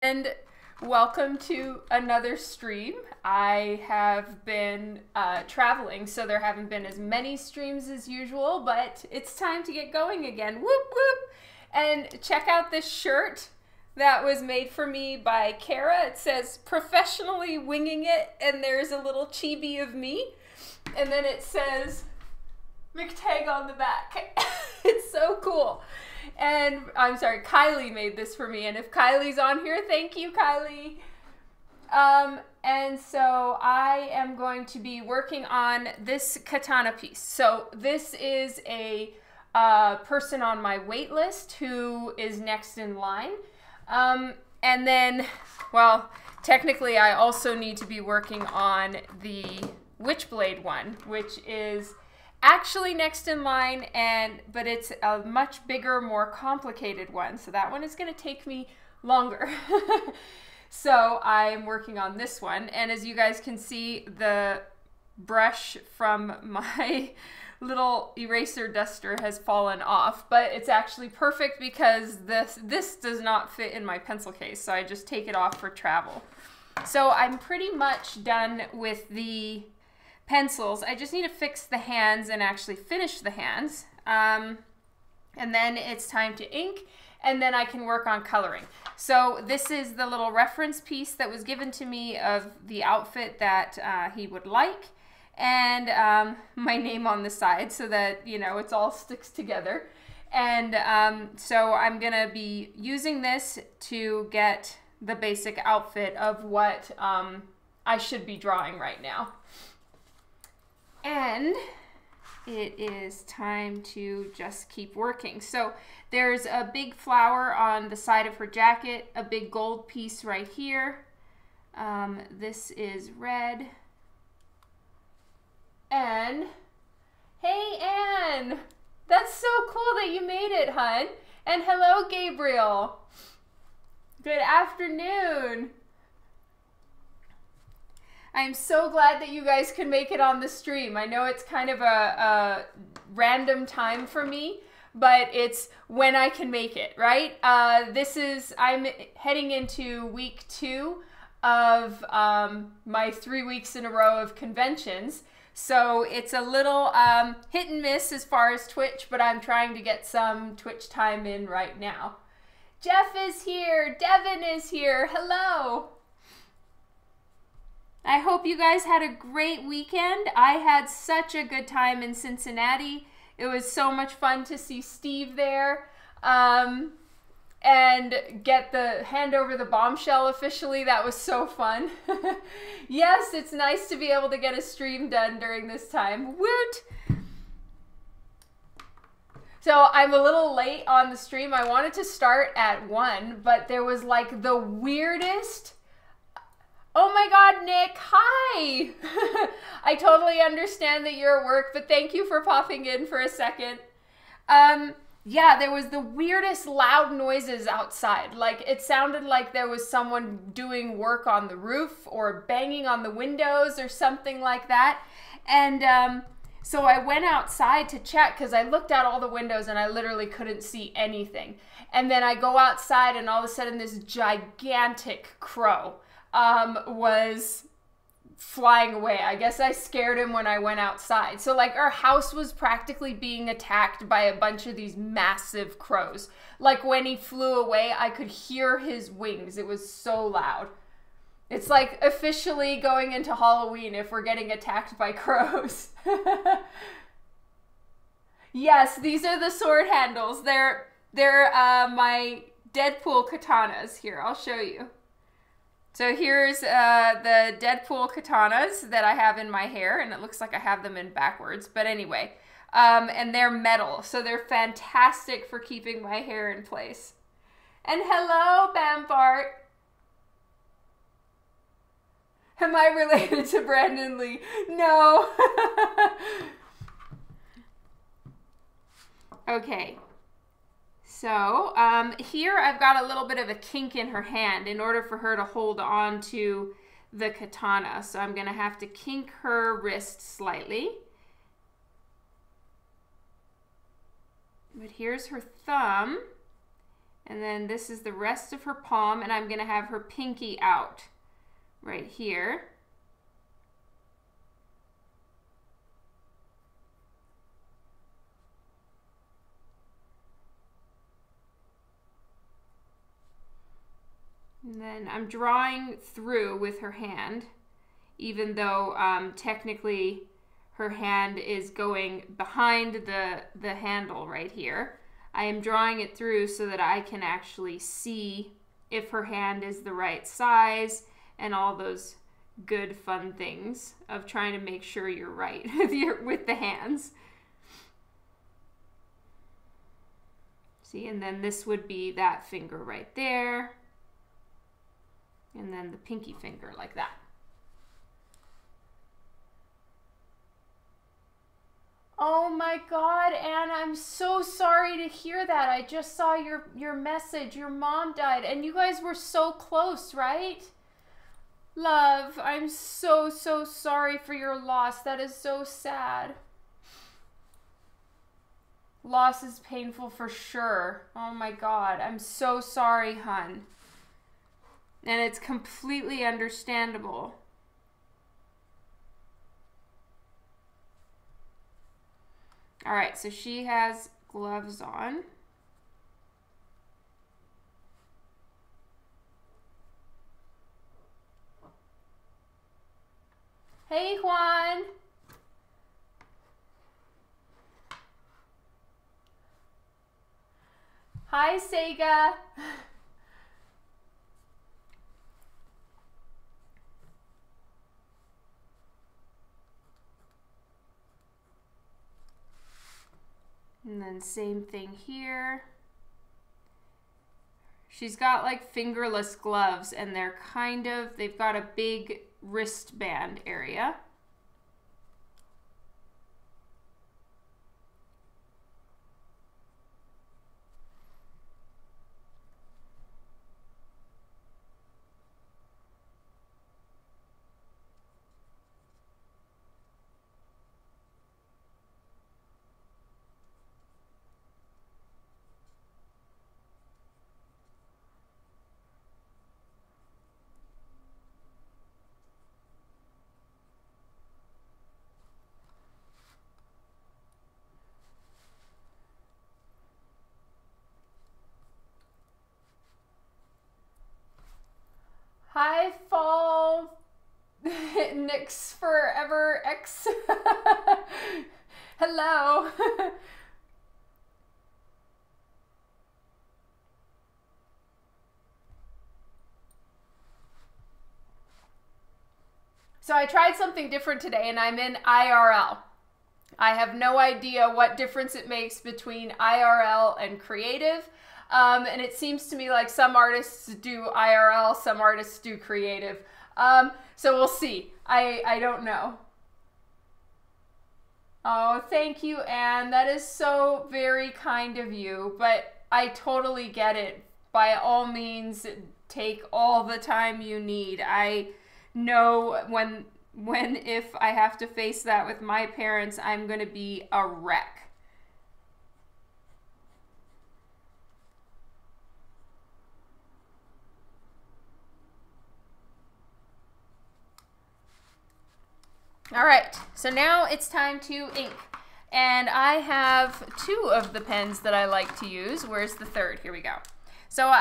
And welcome to another stream. I have been traveling, so there haven't been as many streams as usual, but it's time to get going again. Whoop whoop! And check out this shirt that was made for me by Kara. It says "Professionally Winging It," and there's a little chibi of me, and then it says McTeigue on the back. It's so cool. And I'm sorry, Kylie made this for me. And if Kylie's on here, thank you, Kylie. And so I am going to be working on this katana piece. So this is a person on my wait list who is next in line. And then, well, technically I also need to be working on the Witchblade one, which is actually next in line, but it's a much bigger, more complicated one. So that one is going to take me longer. So I'm working on this one. And as you guys can see, the brush from my little eraser duster has fallen off, but it's actually perfect because this does not fit in my pencil case. So I just take it off for travel. So I'm pretty much done with the pencils. I just need to fix the hands and actually finish the hands. And then it's time to ink, and then I can work on coloring. So this is the little reference piece that was given to me of the outfit that he would like, and my name on the side so that, you know, it's all sticks together. And so I'm gonna be using this to get the basic outfit of what I should be drawing right now. And it is time to just keep working. So there's a big flower on the side of her jacket, a big gold piece right here. This is red. And hey, Anne, that's so cool that you made it, hun. And hello, Gabriel. Good afternoon. I'm so glad that you guys could make it on the stream. I know it's kind of a random time for me, but it's when I can make it, right? I'm heading into week 2 of my 3 weeks in a row of conventions. So it's a little hit and miss as far as Twitch, but I'm trying to get some Twitch time in right now. Jeff is here. Devin is here. Hello. I hope you guys had a great weekend. I had such a good time in Cincinnati. It was so much fun to see Steve there and hand over the bombshell officially. That was so fun. Yes, it's nice to be able to get a stream done during this time. Woot! So I'm a little late on the stream. I wanted to start at 1, but there was like the weirdest... Oh my God, Nick, hi! I totally understand that you're at work, but thank you for popping in for a second. Yeah, there was the weirdest loud noises outside. Like, it sounded like there was someone doing work on the roof or banging on the windows or something like that. And so I went outside to check because I looked out all the windows and I literally couldn't see anything. And then I go outside and all of a sudden this gigantic crow was flying away. I guess I scared him when I went outside. So like our house was practically being attacked by a bunch of these massive crows. Like when he flew away, I could hear his wings. It was so loud. It's like officially going into Halloween if we're getting attacked by crows. Yes, these are the sword handles. They're my Deadpool katanas. Here, I'll show you. So here's the Deadpool katanas that I have in my hair, and it looks like I have them in backwards, but anyway. And they're metal, so they're fantastic for keeping my hair in place. And hello, Bambart. Am I related to Brandon Lee? No. Okay. So here I've got a little bit of a kink in her hand in order for her to hold on to the katana. So I'm going to have to kink her wrist slightly. But here's her thumb. And then this is the rest of her palm, and I'm going to have her pinky out right here. And then I'm drawing through with her hand, even though technically her hand is going behind the handle right here. I am drawing it through so that I can actually see if her hand is the right size and all those good fun things of trying to make sure you're right with the hands. See, and then this would be that finger right there. And then the pinky finger like that. Oh my God, Anna, I'm so sorry to hear that. I just saw your message. Your mom died, and you guys were so close, right? Love, I'm so sorry for your loss. That is so sad. Loss is painful for sure. Oh my God, I'm so sorry, hun. And it's completely understandable. All right, so she has gloves on. Hey, Juan. Hi, Sega. And then same thing here. She's got like fingerless gloves, and they've got a big wristband area. Hi, Fall. Nyx Forever X. Hello. So I tried something different today, and I'm in IRL. I have no idea what difference it makes between IRL and creative. And it seems to me like some artists do IRL, some artists do creative. So we'll see. I don't know. Oh, thank you, Anne. That is so very kind of you. But I totally get it. By all means, take all the time you need. I know if I have to face that with my parents, I'm going to be a wreck. All right, so now it's time to ink. And I have 2 of the pens that I like to use. Where's the third? Here we go. So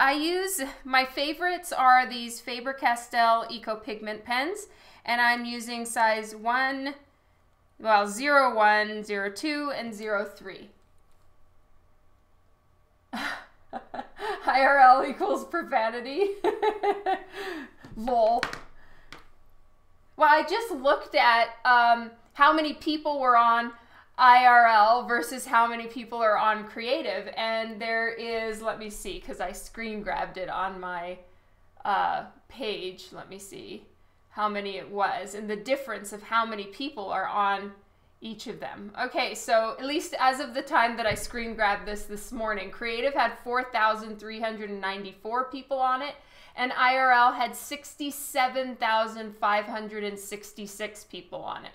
my favorites are these Faber-Castell Eco Pigment pens. And I'm using size 01, 02, and 03. IRL equals profanity. Lol. Well, I just looked at how many people were on IRL versus how many people are on creative. And there is, let me see, because I screen grabbed it on my page. Let me see how many it was and the difference of how many people are on each of them. Okay, so at least as of the time that I screen grabbed this morning, creative had 4,394 people on it. And IRL had 67,566 people on it.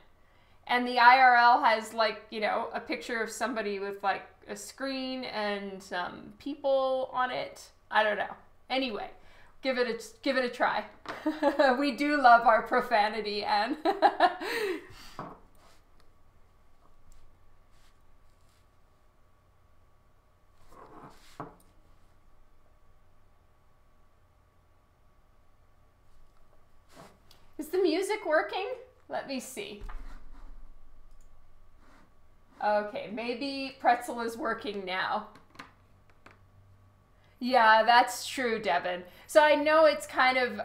And the IRL has, like, you know, a picture of somebody with like a screen and some people on it. I don't know. Anyway, give it a try. We do love our profanity, Anne. Is the music working? Let me see. Okay, maybe Pretzel is working now. Yeah, that's true, Devin. So I know it's kind of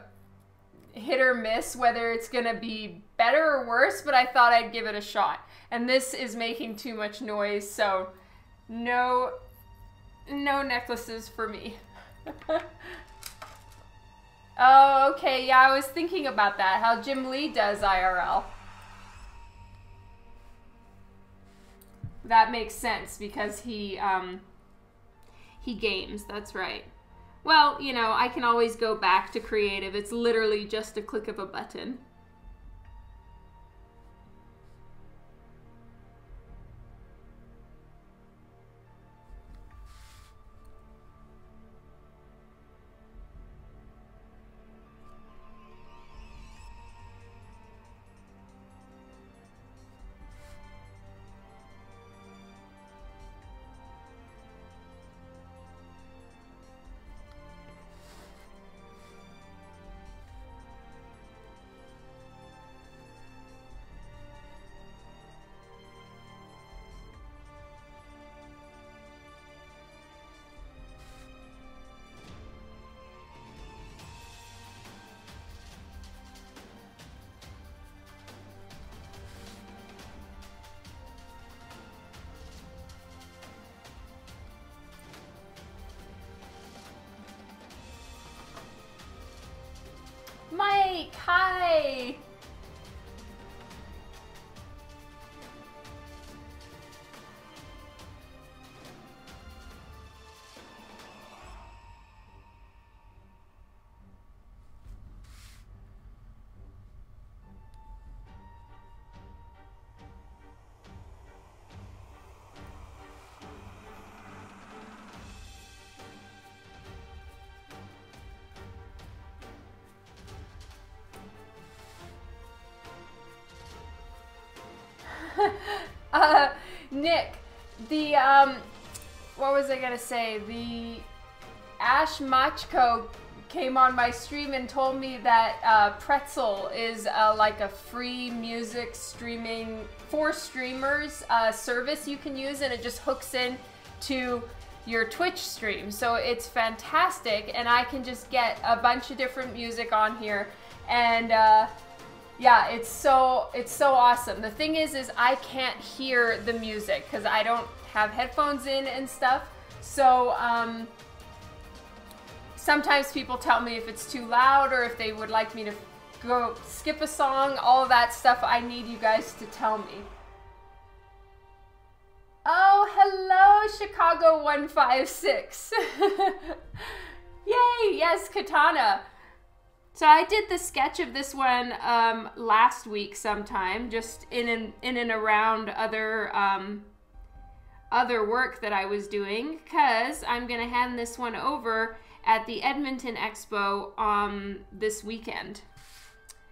hit or miss whether it's gonna be better or worse, but I thought I'd give it a shot. And this is making too much noise, so no necklaces for me. Oh, okay, yeah, I was thinking about that, how Jim Lee does IRL. That makes sense because he games, that's right. Well, you know, I can always go back to creative. It's literally just a click of a button. Mike, hi! Nick, the, what was I gonna say? The Ash Machko came on my stream and told me that Pretzel is like a free music streaming for streamers service you can use, and it just hooks in to your Twitch stream. So it's fantastic, and I can just get a bunch of different music on here, and yeah, it's so awesome. The thing is I can't hear the music because I don't have headphones in and stuff. So sometimes people tell me if it's too loud or if they would like me to go skip a song. All of that stuff I need you guys to tell me. Oh, hello, Chicago 156. Yay, yes, Katana. So I did the sketch of this one last week sometime, just in and around other work that I was doing, because I'm going to hand this one over at the Edmonton Expo this weekend.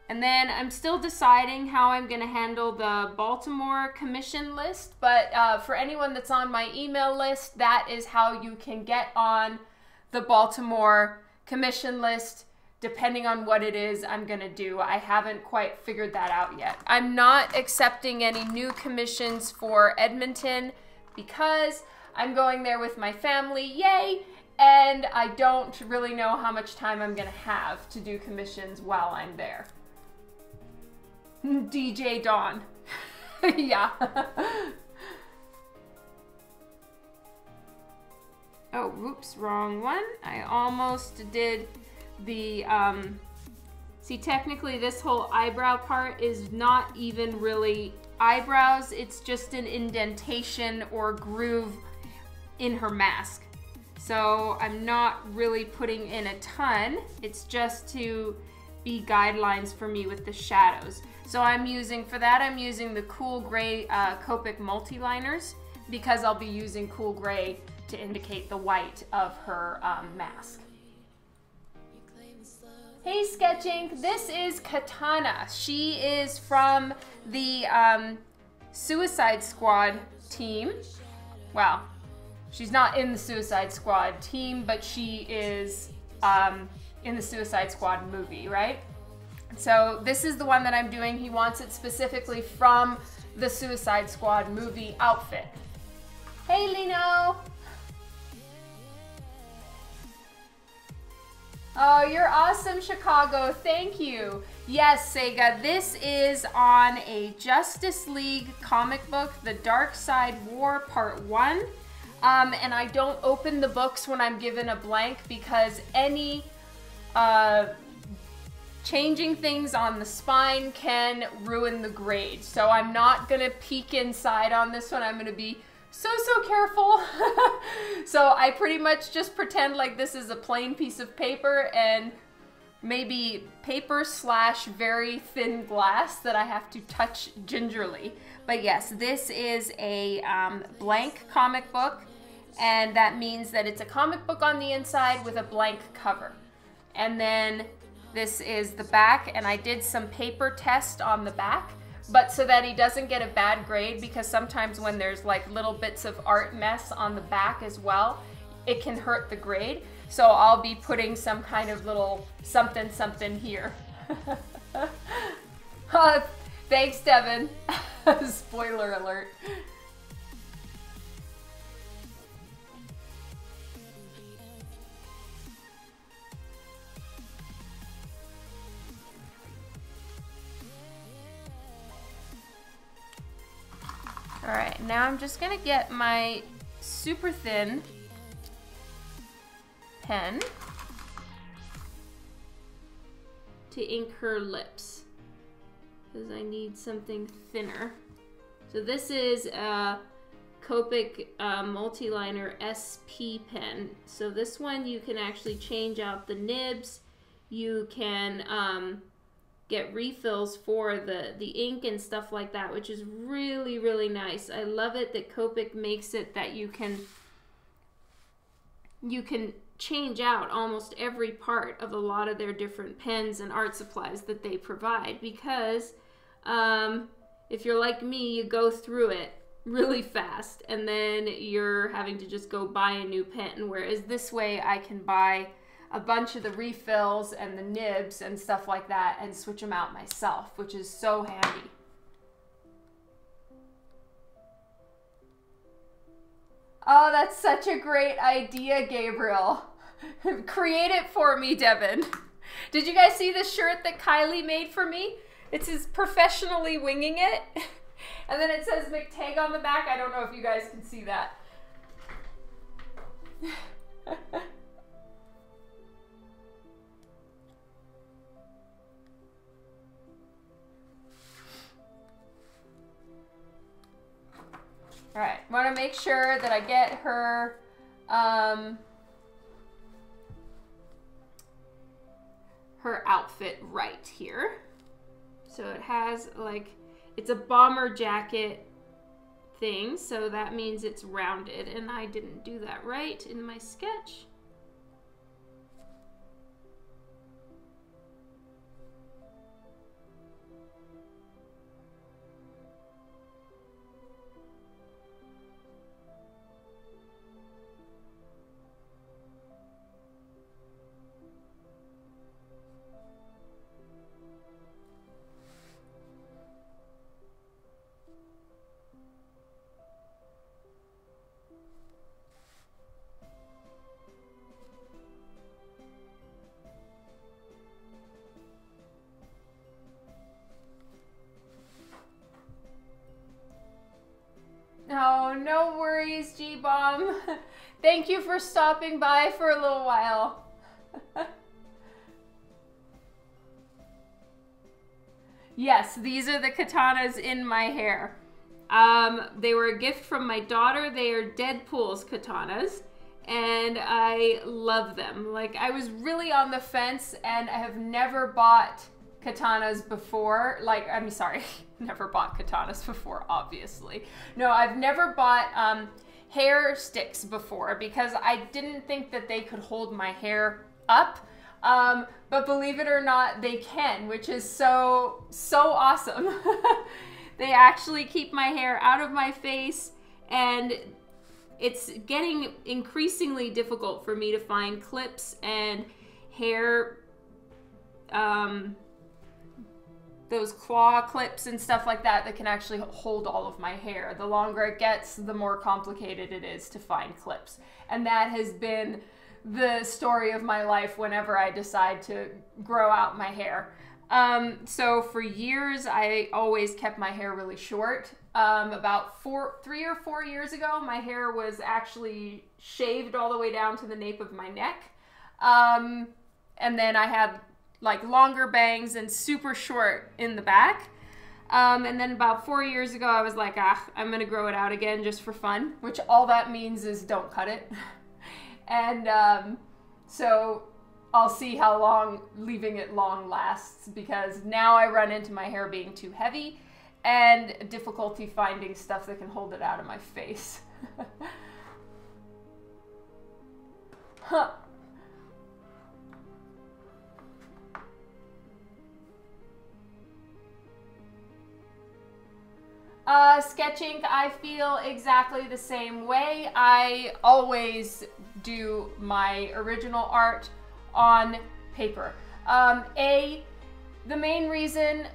And then I'm still deciding how I'm going to handle the Baltimore commission list, but for anyone that's on my email list, that is how you can get on the Baltimore commission list, depending on what it is I'm gonna do. I haven't quite figured that out yet. I'm not accepting any new commissions for Edmonton because I'm going there with my family, yay! And I don't really know how much time I'm gonna have to do commissions while I'm there. DJ Dawn. Yeah. Oh, whoops, wrong one. I almost did the, see, technically this whole eyebrow part is not even really eyebrows. It's just an indentation or groove in her mask. So I'm not really putting in a ton. It's just to be guidelines for me with the shadows. So I'm using, for that, I'm using the Cool Gray Copic multi-liners because I'll be using Cool Gray to indicate the white of her mask. Hey Sketch Ink, this is Katana. She is from the Suicide Squad team. Well, she's not in the Suicide Squad team, but she is in the Suicide Squad movie, right? So this is the one that I'm doing. He wants it specifically from the Suicide Squad movie outfit. Hey Lino! Oh, you're awesome, Chicago. Thank you. Yes, Sega, this is on a Justice League comic book, The Dark Side War Part 1. And I don't open the books when I'm given a blank because any changing things on the spine can ruin the grade. So I'm not gonna peek inside on this one. I'm gonna be so careful. So I pretty much just pretend like this is a plain piece of paper and maybe paper / very thin glass that I have to touch gingerly. But yes, this is a blank comic book, and that means that it's a comic book on the inside with a blank cover. And then this is the back, and I did some paper test on the back, but so that he doesn't get a bad grade, because sometimes when there's like little bits of art mess on the back as well, it can hurt the grade. So I'll be putting some kind of little something here. Thanks, Devin. Spoiler alert. All right, now I'm just gonna get my super thin pen to ink her lips because I need something thinner. So this is a Copic multi-liner SP pen. So this one you can actually change out the nibs. You can get refills for the ink and stuff like that, which is really nice. I love it that Copic makes it that you can change out almost every part of a lot of their different pens and art supplies that they provide, because if you're like me, you go through it really fast and then you're having to just go buy a new pen, whereas this way I can buy a bunch of the refills and the nibs and stuff like that and switch them out myself, which is so handy. Oh, that's such a great idea, Gabriel. Create it for me, Devin. Did you guys see the shirt that Kylie made for me? It says professionally winging it. And then it says McTeigue on the back. I don't know if you guys can see that. All right, want to make sure that I get her her outfit right here. So it has like, it's a bomber jacket thing, so that means it's rounded, and I didn't do that right in my sketch. Oh, no worries, G-Bomb. Thank you for stopping by for a little while. Yes, these are the katanas in my hair. They were a gift from my daughter. They are Deadpool's katanas, and I love them. Like, I was really on the fence, and I have never bought katanas before. Like, I'm sorry, never bought katanas before, obviously. No, I've never bought hair sticks before because I didn't think that they could hold my hair up. But believe it or not, they can, which is so awesome. They actually keep my hair out of my face, and it's getting increasingly difficult for me to find clips and hair, those claw clips and stuff like that that can actually hold all of my hair. The longer it gets, the more complicated it is to find clips. And that has been the story of my life whenever I decide to grow out my hair. So for years, I always kept my hair really short. About 3 or 4 years ago, my hair was actually shaved all the way down to the nape of my neck. And then I had like longer bangs and super short in the back. And then about 4 years ago, I was like, I'm gonna grow it out again just for fun, which all that means is don't cut it. And so I'll see how long leaving it long lasts, because now I run into my hair being too heavy and difficulty finding stuff that can hold it out of my face. Huh. Sketch ink, I feel exactly the same way. I always do my original art on paper. The main reason,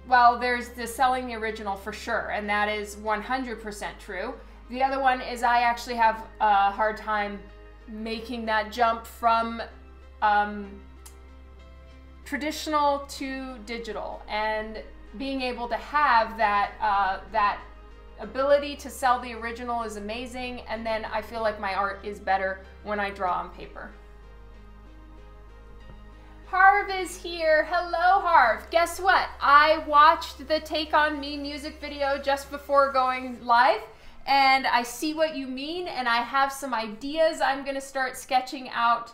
well, there's the selling the original for sure, and that is 100% true. The other one is I actually have a hard time making that jump from traditional to digital, and being able to have that that ability to sell the original is amazing, and then I feel like my art is better when I draw on paper. Harv is here. Hello, Harv. Guess what? I watched the Take On Me music video just before going live, and I see what you mean, and I have some ideas I'm gonna start sketching out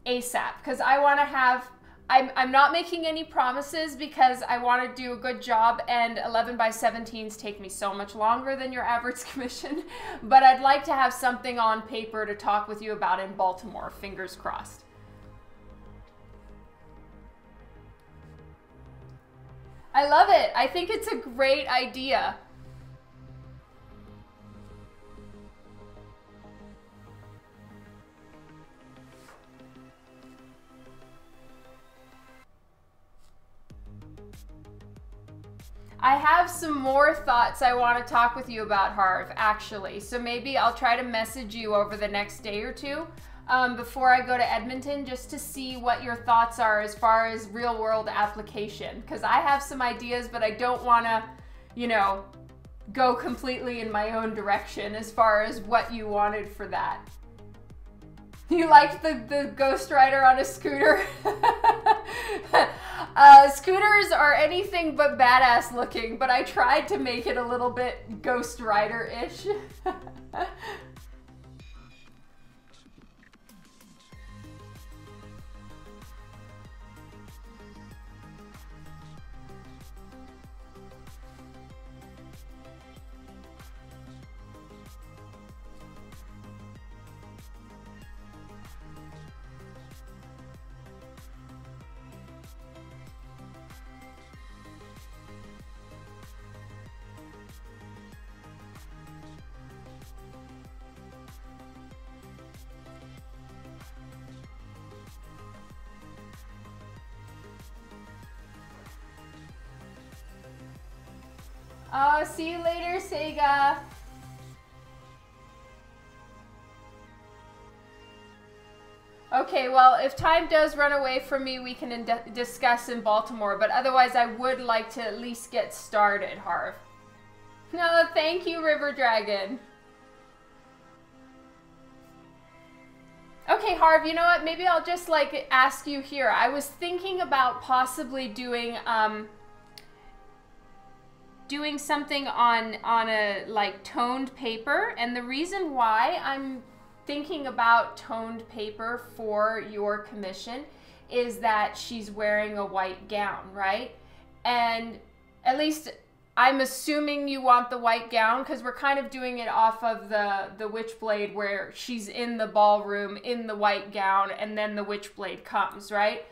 ASAP, because I want to have, I'm not making any promises because I want to do a good job, and 11 by 17s take me so much longer than your average commission, but I'd like to have something on paper to talk with you about in Baltimore, fingers crossed. I love it. I think it's a great idea. I have some more thoughts I want to talk with you about, Harv, actually. So maybe I'll try to message you over the next day or two before I go to Edmonton, just to see what your thoughts are as far as real world application. Because I have some ideas, but I don't want to, you know, go completely in my own direction as far as what you wanted for that. You liked the Ghost Rider on a scooter? Scooters are anything but badass looking, but I tried to make it a little bit Ghost Rider-ish. See you later, Sega. Okay, well, if time does run away from me, we can discuss in Baltimore, but otherwise I would like to at least get started, Harv. No, thank you, River Dragon. Okay, Harv, you know what? Maybe I'll just, like, ask you here. I was thinking about possibly doing something on a like toned paper, and the reason why I'm thinking about toned paper for your commission is that she's wearing a white gown, right? And at least I'm assuming you want the white gown because we're kind of doing it off of the Witchblade where she's in the ballroom in the white gown and then the Witchblade comes, right?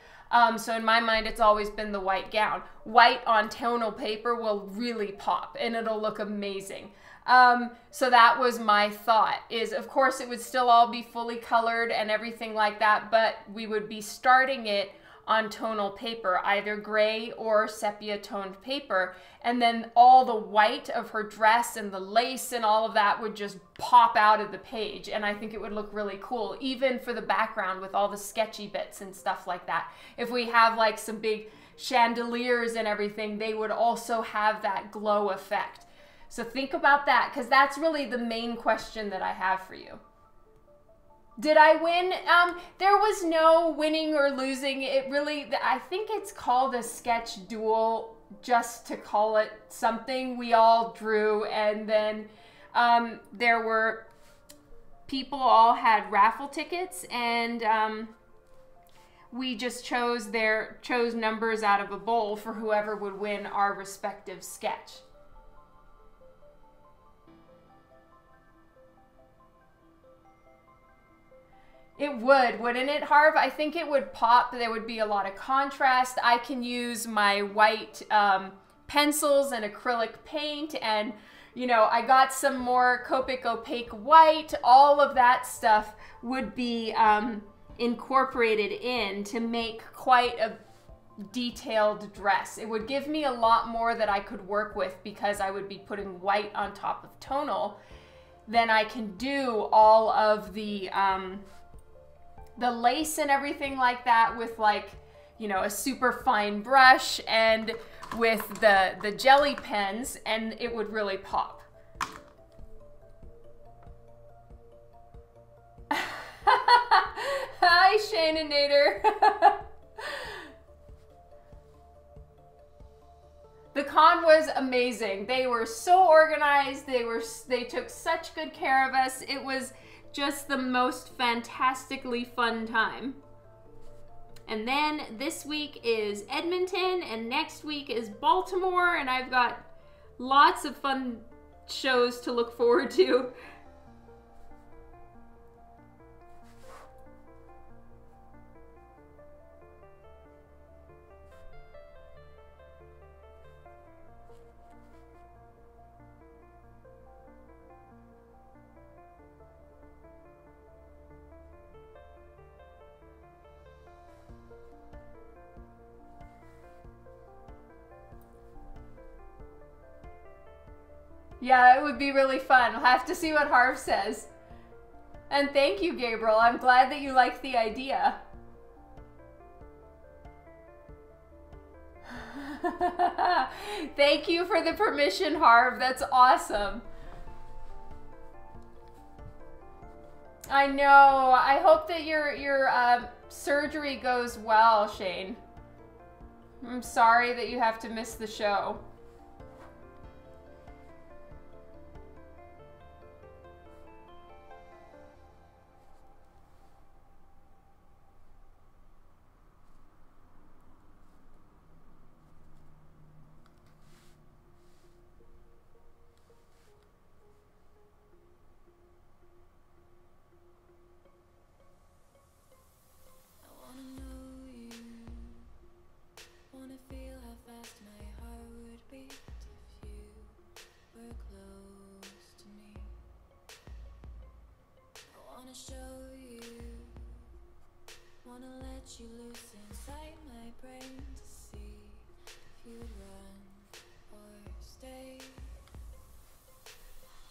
So in my mind, it's always been the white gown. White on tonal paper will really pop and it'll look amazing. So that was my thought, is of course it would still all be fully colored and everything like that, but we would be starting it on tonal paper, either gray or sepia toned paper, and then all the white of her dress and the lace and all of that would just pop out of the page, and I think it would look really cool, even for the background with all the sketchy bits and stuff like that. If we have like some big chandeliers and everything, they would also have that glow effect. So think about that, because that's really the main question that I have for you. Did I win? There was no winning or losing. It really, I think it's called a sketch duel just to call it something. We all drew, and then there were people all had raffle tickets, and we just chose numbers out of a bowl for whoever would win our respective sketch. It would, wouldn't it, Harv? I think it would pop. There would be a lot of contrast. I can use my white pencils and acrylic paint, and, you know, I got some more Copic opaque white. All of that stuff would be incorporated in to make quite a detailed dress. It would give me a lot more that I could work with because I would be putting white on top of tonal. Then I can do all of the lace and everything like that with, like, you know, a super fine brush and with the jelly pens, and it would really pop. Hi, Shananator. The con was amazing. They were so organized. They took such good care of us. It was just the most fantastically fun time. And then this week is Edmonton, and next week is Baltimore, and I've got lots of fun shows to look forward to. Yeah, it would be really fun. We'll have to see what Harv says. And thank you, Gabriel. I'm glad that you liked the idea. Thank you for the permission, Harv. That's awesome. I know. I hope that your surgery goes well, Shane. I'm sorry that you have to miss the show. You loose inside my brain to see if you'd run or stay.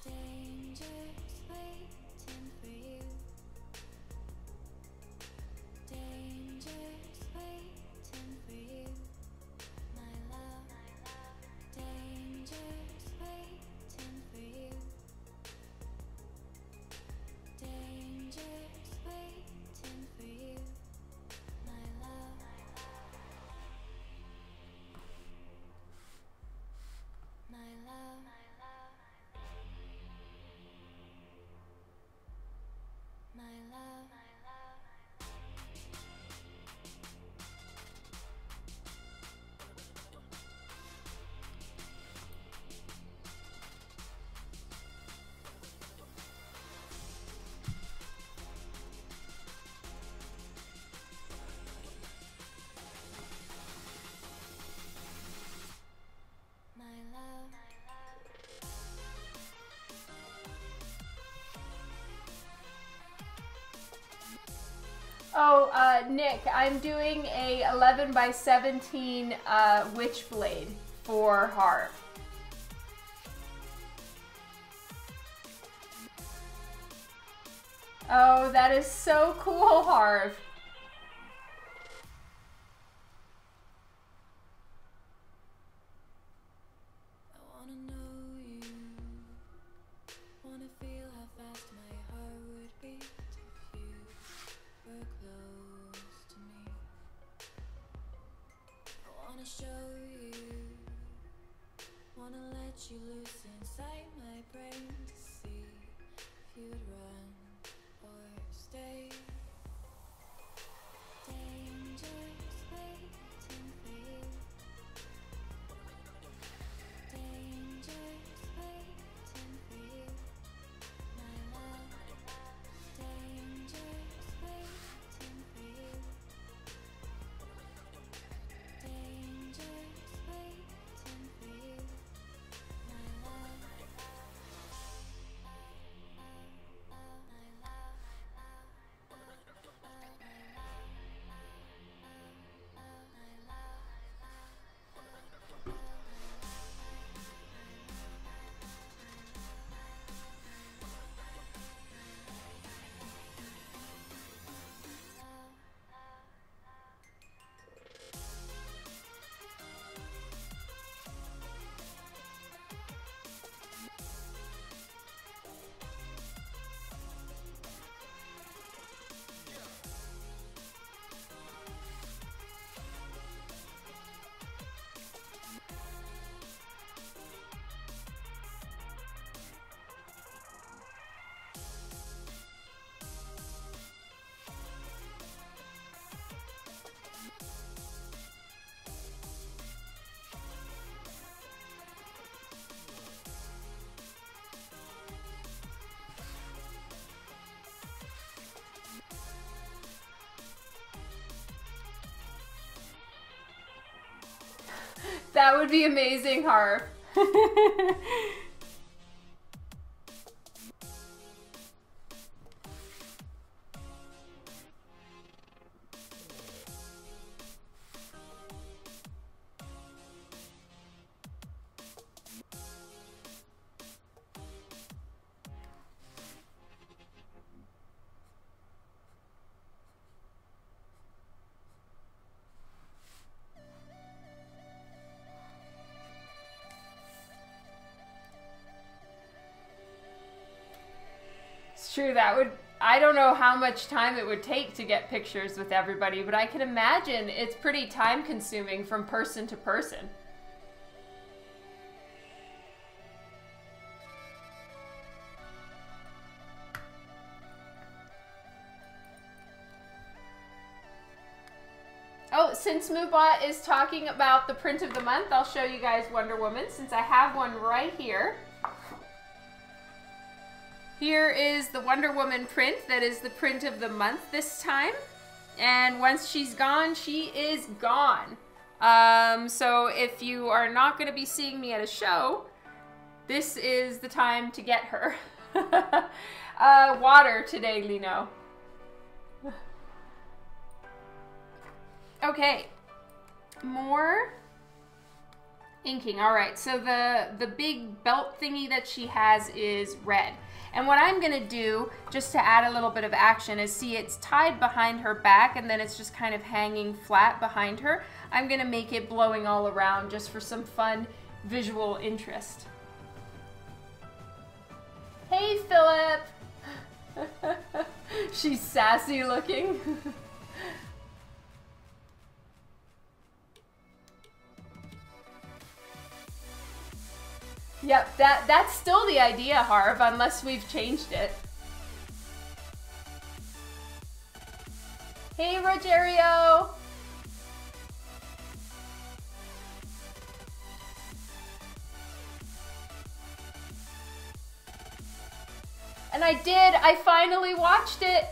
Dangerous waiting for you. Dangerous waiting for you, my love. Dangerous waiting for you. Dangerous waiting for you. Oh, Nick, I'm doing a 11 by 17 witch blade for Harp. Oh, that is so cool, Harv. I wanna know you, wanna feel how fast my heart would beat if you were close to me. I wanna show you, wanna let you loose inside my brain to see if you'd run or stay. Dangerous waiting for you. Dangerous waiting for you, my love. Dangerous waiting for you. Dangerous waiting for you, my love. That would be amazing, Harv. It's true, that would, I don't know how much time it would take to get pictures with everybody, but I can imagine it's pretty time consuming from person to person. Oh, since Moobot is talking about the print of the month, I'll show you guys Wonder Woman since I have one right here. Here is the Wonder Woman print that is the print of the month this time. And once she's gone, she is gone. So if you are not going to be seeing me at a show, this is the time to get her. Water today, Lino. Okay, more inking. All right, so the big belt thingy that she has is red. And what I'm gonna do, just to add a little bit of action, is see it's tied behind her back and then it's just kind of hanging flat behind her. I'm gonna make it blowing all around just for some fun visual interest. Hey, Philip! She's sassy looking. Yep, that's still the idea, Harv, unless we've changed it. Hey, Rogerio! And I finally watched it!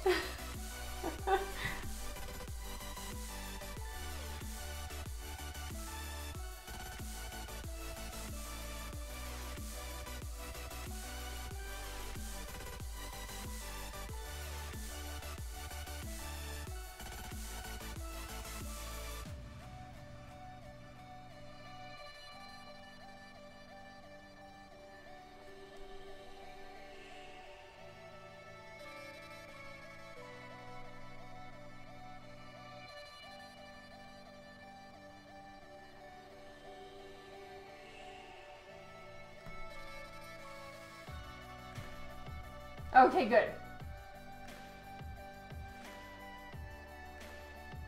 Okay, good.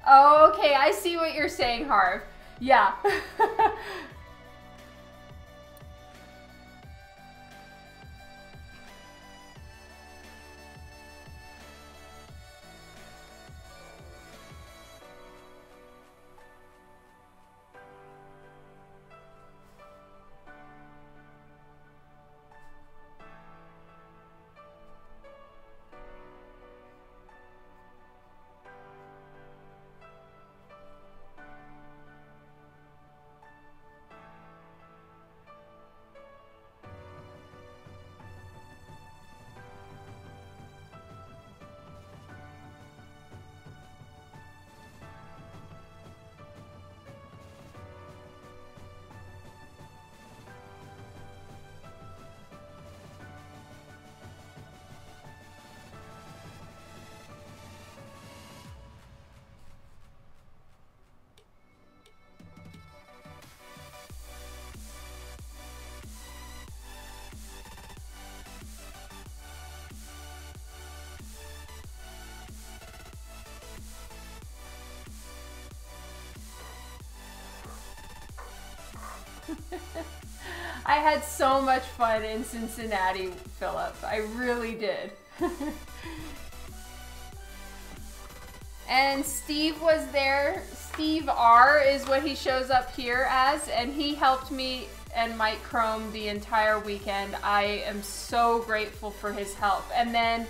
Oh, okay, I see what you're saying, Harv. Yeah. I had so much fun in Cincinnati, Philip. I really did. And Steve was there. Steve R is what he shows up here as, and he helped me and Mike Chrome the entire weekend. I am so grateful for his help. And then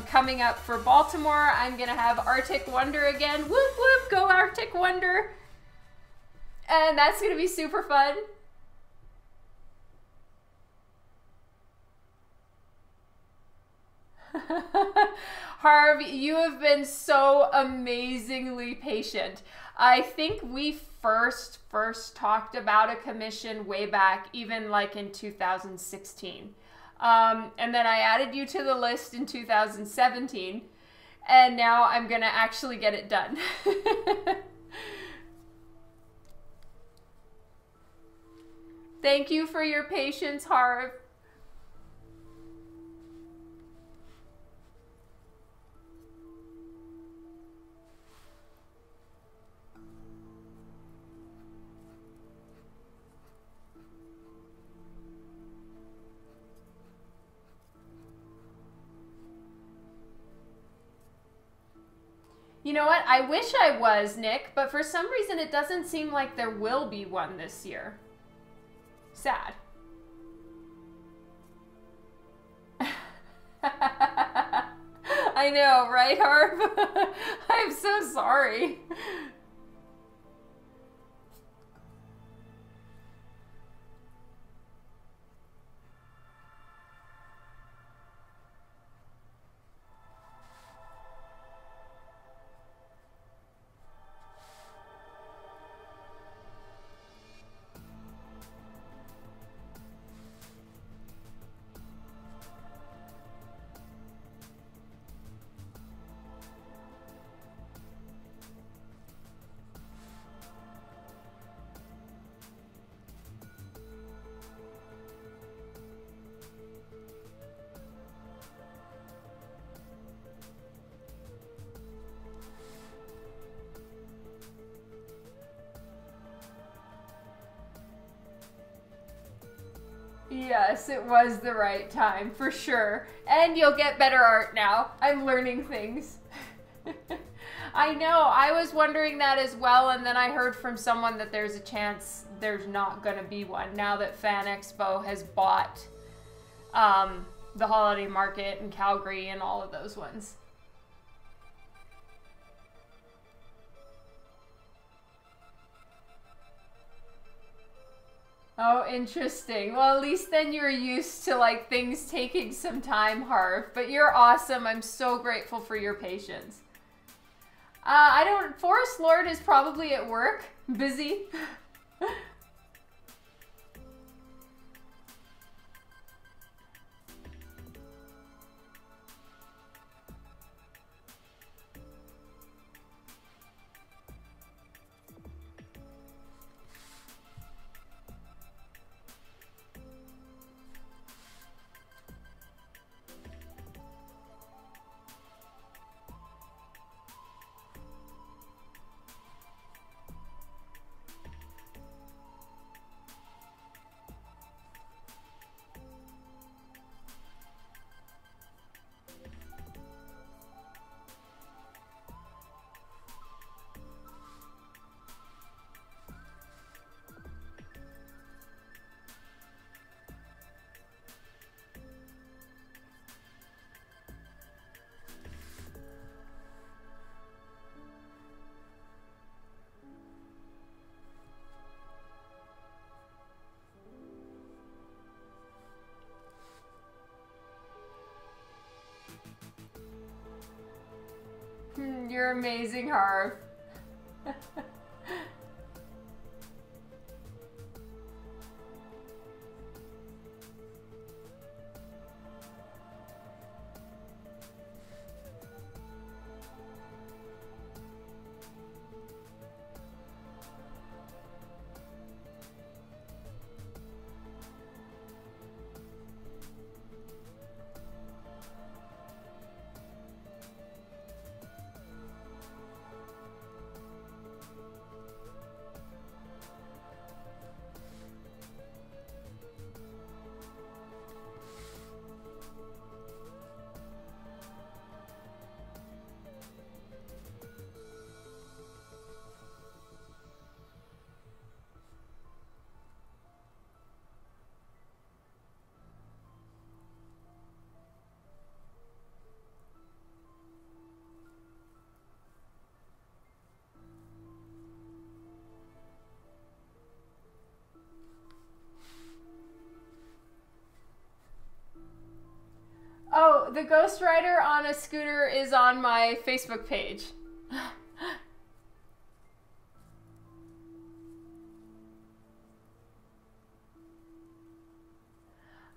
coming up for Baltimore, I'm gonna have Arctic Wonder again. Whoop whoop, go Arctic Wonder. And that's gonna be super fun. Harv, you have been so amazingly patient. I think we first talked about a commission way back, even like in 2016. And then I added you to the list in 2017, and now I'm gonna actually get it done. Thank you for your patience, Harv. You know what? I wish I was, Nick, but for some reason it doesn't seem like there will be one this year. Sad. I know, right, Harv? I'm so sorry. Yes, it was the right time, for sure. And you'll get better art now. I'm learning things. I know, I was wondering that as well, and then I heard from someone that there's a chance there's not gonna be one now that Fan Expo has bought the Holiday Market in Calgary and all of those ones. Oh, interesting. Well, at least then you're used to like things taking some time, Harv. But you're awesome. I'm so grateful for your patience. Forest Lord is probably at work, busy. You're amazing, Harv. Oh, the Ghost Rider on a scooter is on my Facebook page.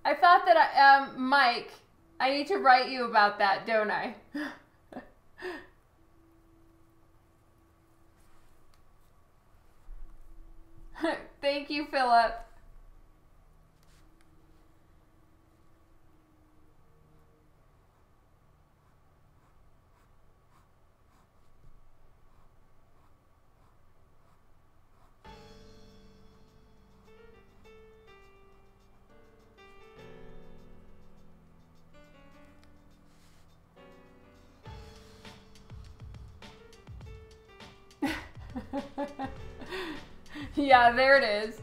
I thought that Mike, I need to write you about that, don't I? Thank you, Philip. Yeah, there it is.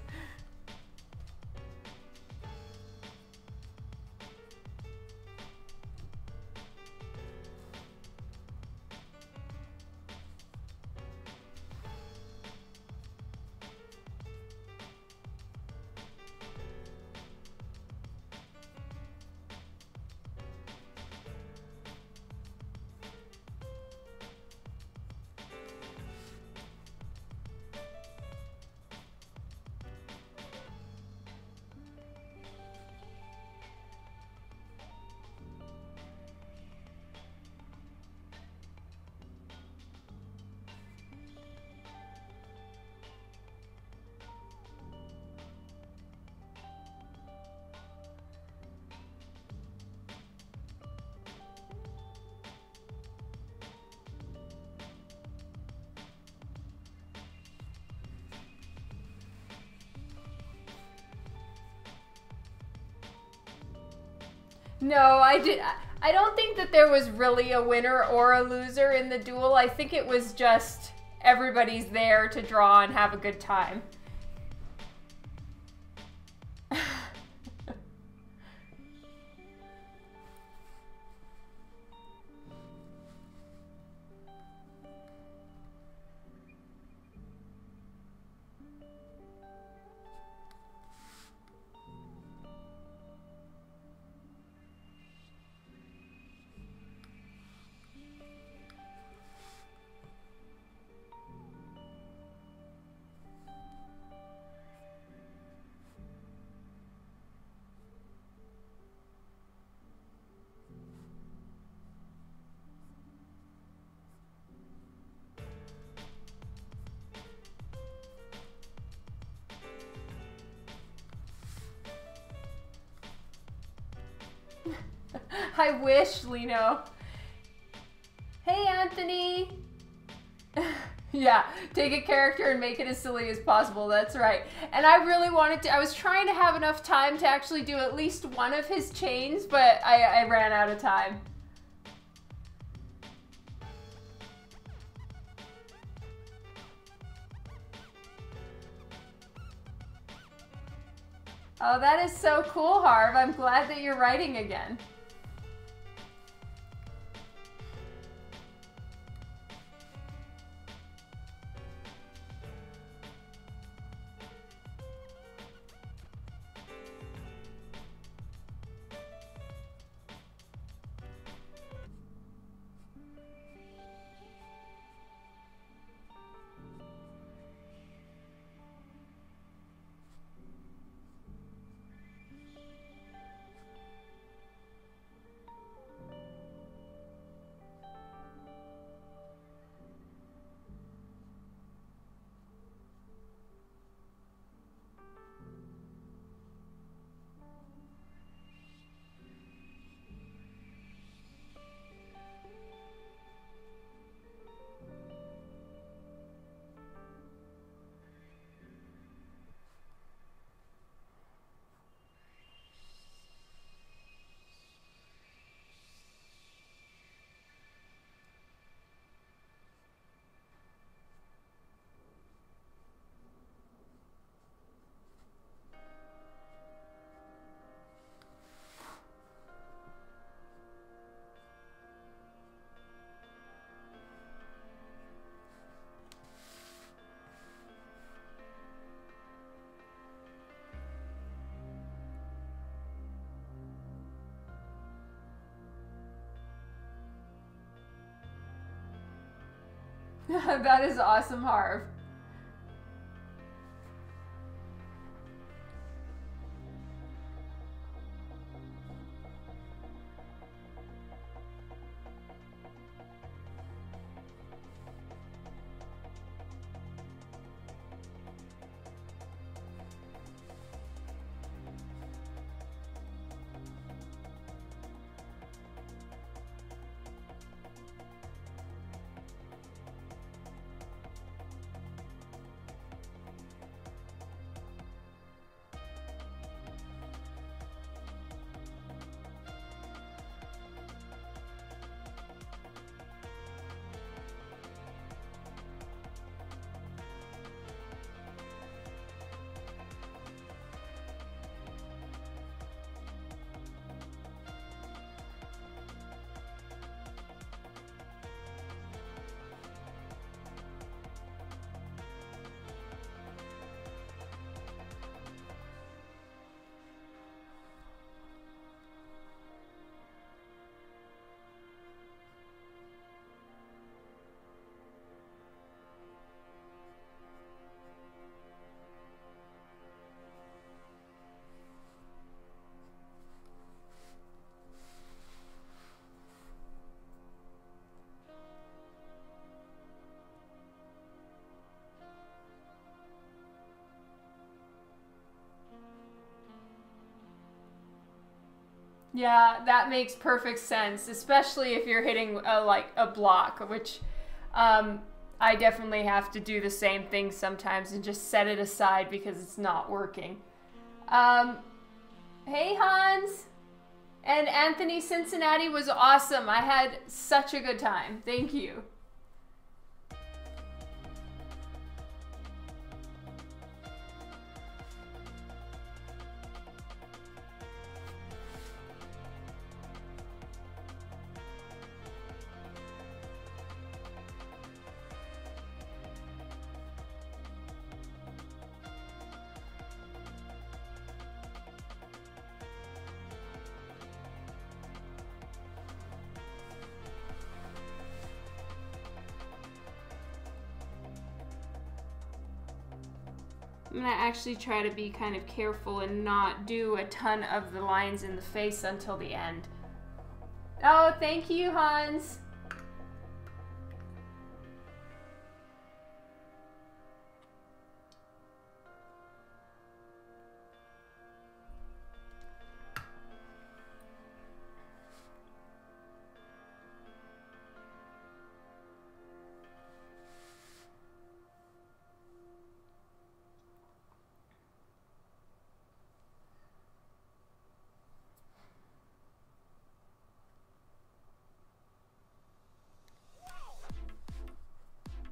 No, I don't think that there was really a winner or a loser in the duel. I think it was just everybody's there to draw and have a good time. I wish, Lino. Hey, Anthony. Yeah, take a character and make it as silly as possible. That's right. And I really wanted to, I was trying to have enough time to actually do at least one of his chains, but I ran out of time. Oh, that is so cool, Harv. I'm glad that you're writing again. That is awesome, Harv. Yeah, that makes perfect sense, especially if you're hitting a block, which I definitely have to do the same thing sometimes and just set it aside because it's not working. Hey, Hans! And Anthony, Cincinnati was awesome. I had such a good time. Thank you. I'm gonna actually try to be kind of careful and not do a ton of the lines in the face until the end. Oh, thank you, Hans.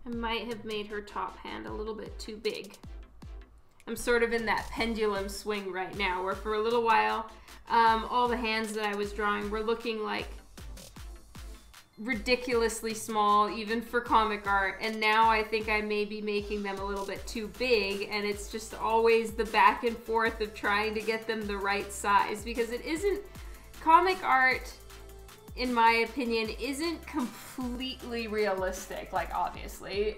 I might have made her top hand a little bit too big. I'm sort of in that pendulum swing right now, where for a little while, all the hands that I was drawing were looking like ridiculously small, even for comic art, and now I think I may be making them a little bit too big, and it's just always the back and forth of trying to get them the right size, because it isn't, comic art, in my opinion, isn't completely realistic, like obviously,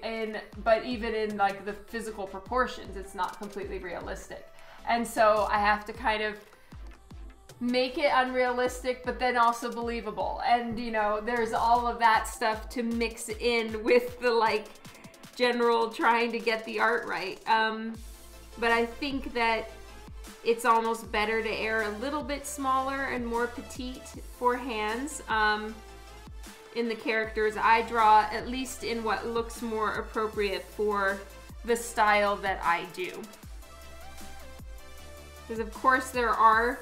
but even in like the physical proportions, it's not completely realistic. And so I have to kind of make it unrealistic, but then also believable. And you know, there's all of that stuff to mix in with the like general trying to get the art right. But I think that it's almost better to err a little bit smaller and more petite for hands in the characters I draw, at least in what looks more appropriate for the style that I do. Because of course there are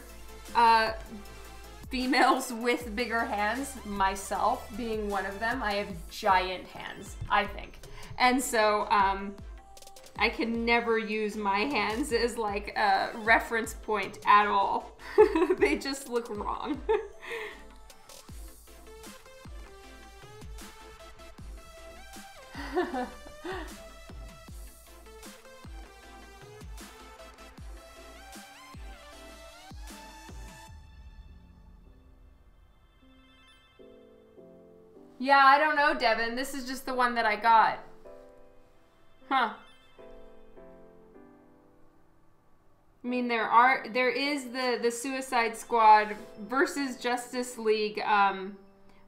females with bigger hands, myself being one of them. I have giant hands, I think. And so I can never use my hands as like a reference point at all. They just look wrong. Yeah, I don't know, Devin. This is just the one that I got. Huh. I mean, there is the Suicide Squad versus Justice League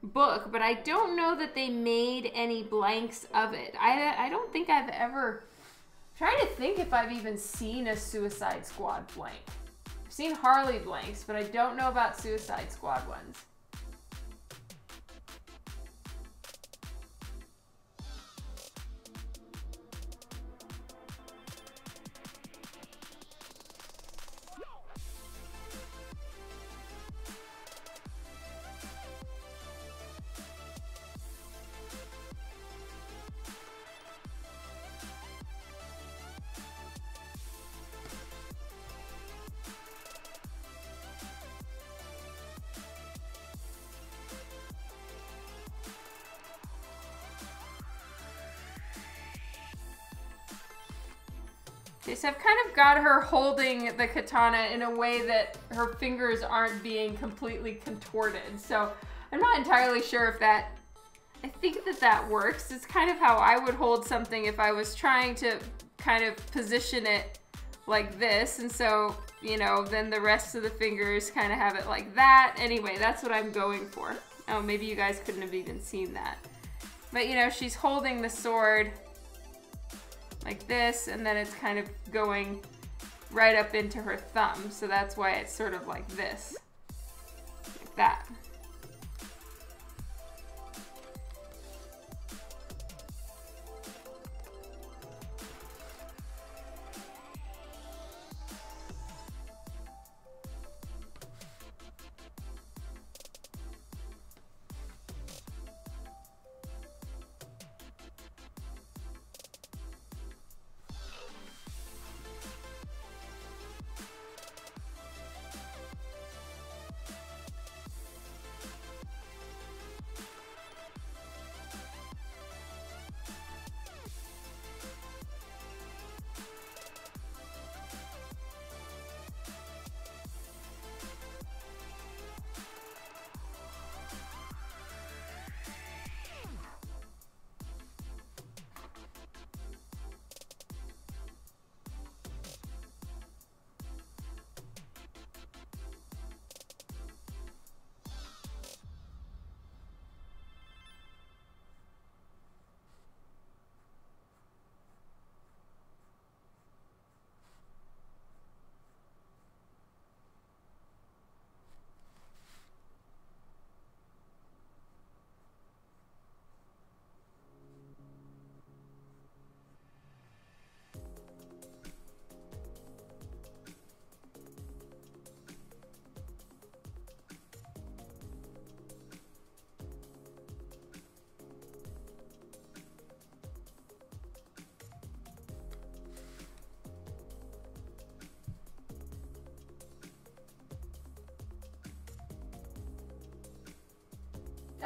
book, but I don't know that they made any blanks of it. I don't think I've ever... I'm trying to think if I've even seen a Suicide Squad blank. I've seen Harley blanks, but I don't know about Suicide Squad ones. Okay, so I've kind of got her holding the katana in a way that her fingers aren't being completely contorted. So I'm not entirely sure if that... I think that works. It's kind of how I would hold something if I was trying to kind of position it like this. And so, you know, then the rest of the fingers kind of have it like that. Anyway, that's what I'm going for. Oh, maybe you guys couldn't have even seen that. But, you know, she's holding the sword like this, and then it's kind of going right up into her thumb, so that's why it's sort of like this, like that.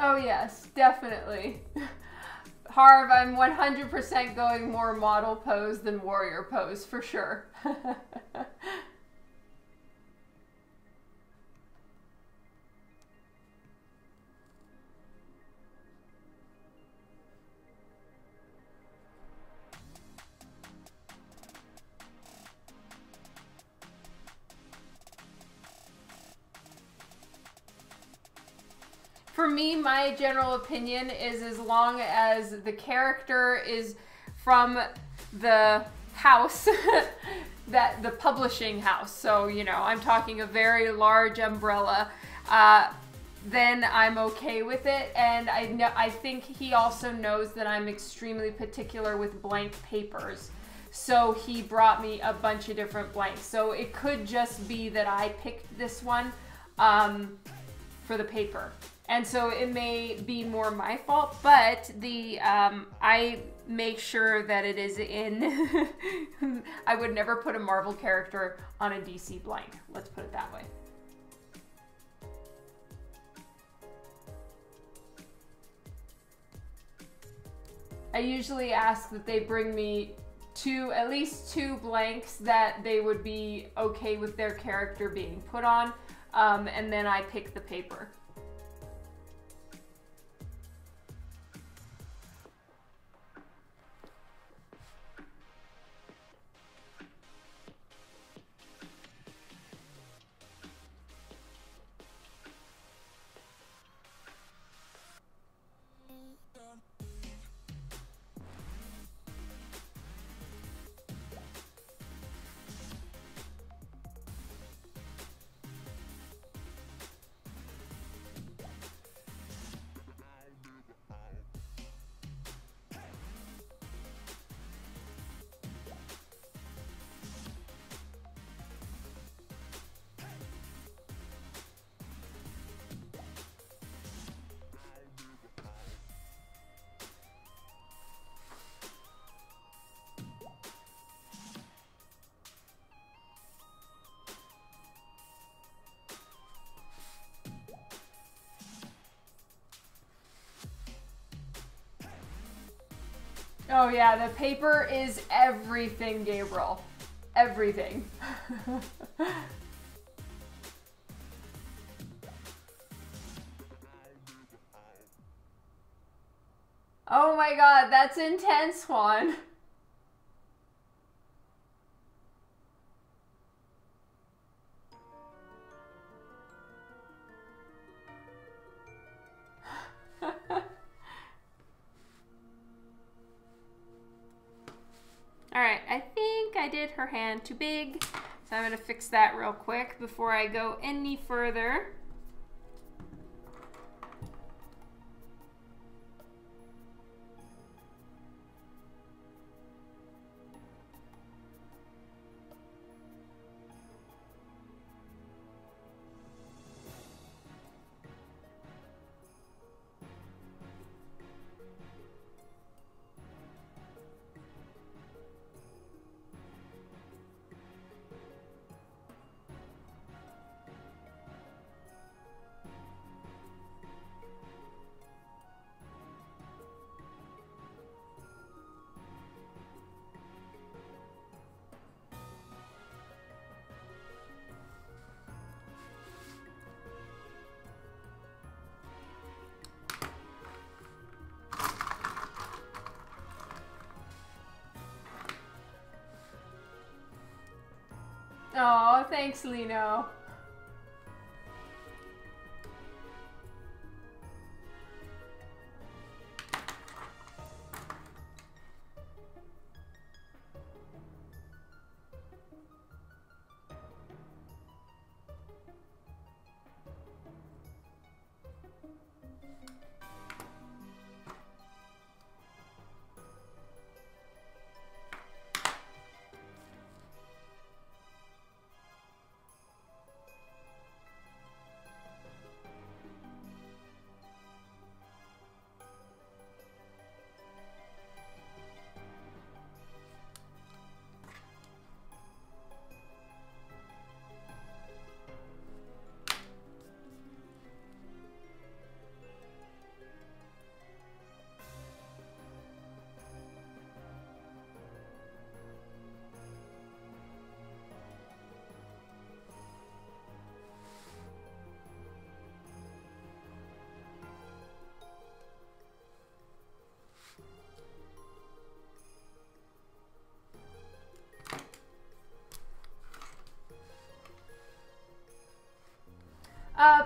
Oh yes, definitely. Harv, I'm 100% going more model pose than warrior pose, for sure. For me, my general opinion is as long as the character is from the house, that the publishing house, so, you know, I'm talking a very large umbrella, then I'm okay with it. And I think he also knows that I'm extremely particular with blank papers. So he brought me a bunch of different blanks. So it could just be that I picked this one for the paper. And so it may be more my fault, but I make sure that it is in. I would never put a Marvel character on a DC blank. Let's put it that way. I usually ask that they bring me at least two blanks that they would be okay with their character being put on, and then I pick the paper. Oh yeah, the paper is everything, Gabriel. Everything. Oh my god, that's intense, Juan. Alright, I think I did her hand too big, so I'm going to fix that real quick before I go any further. Oh, thanks, Lino.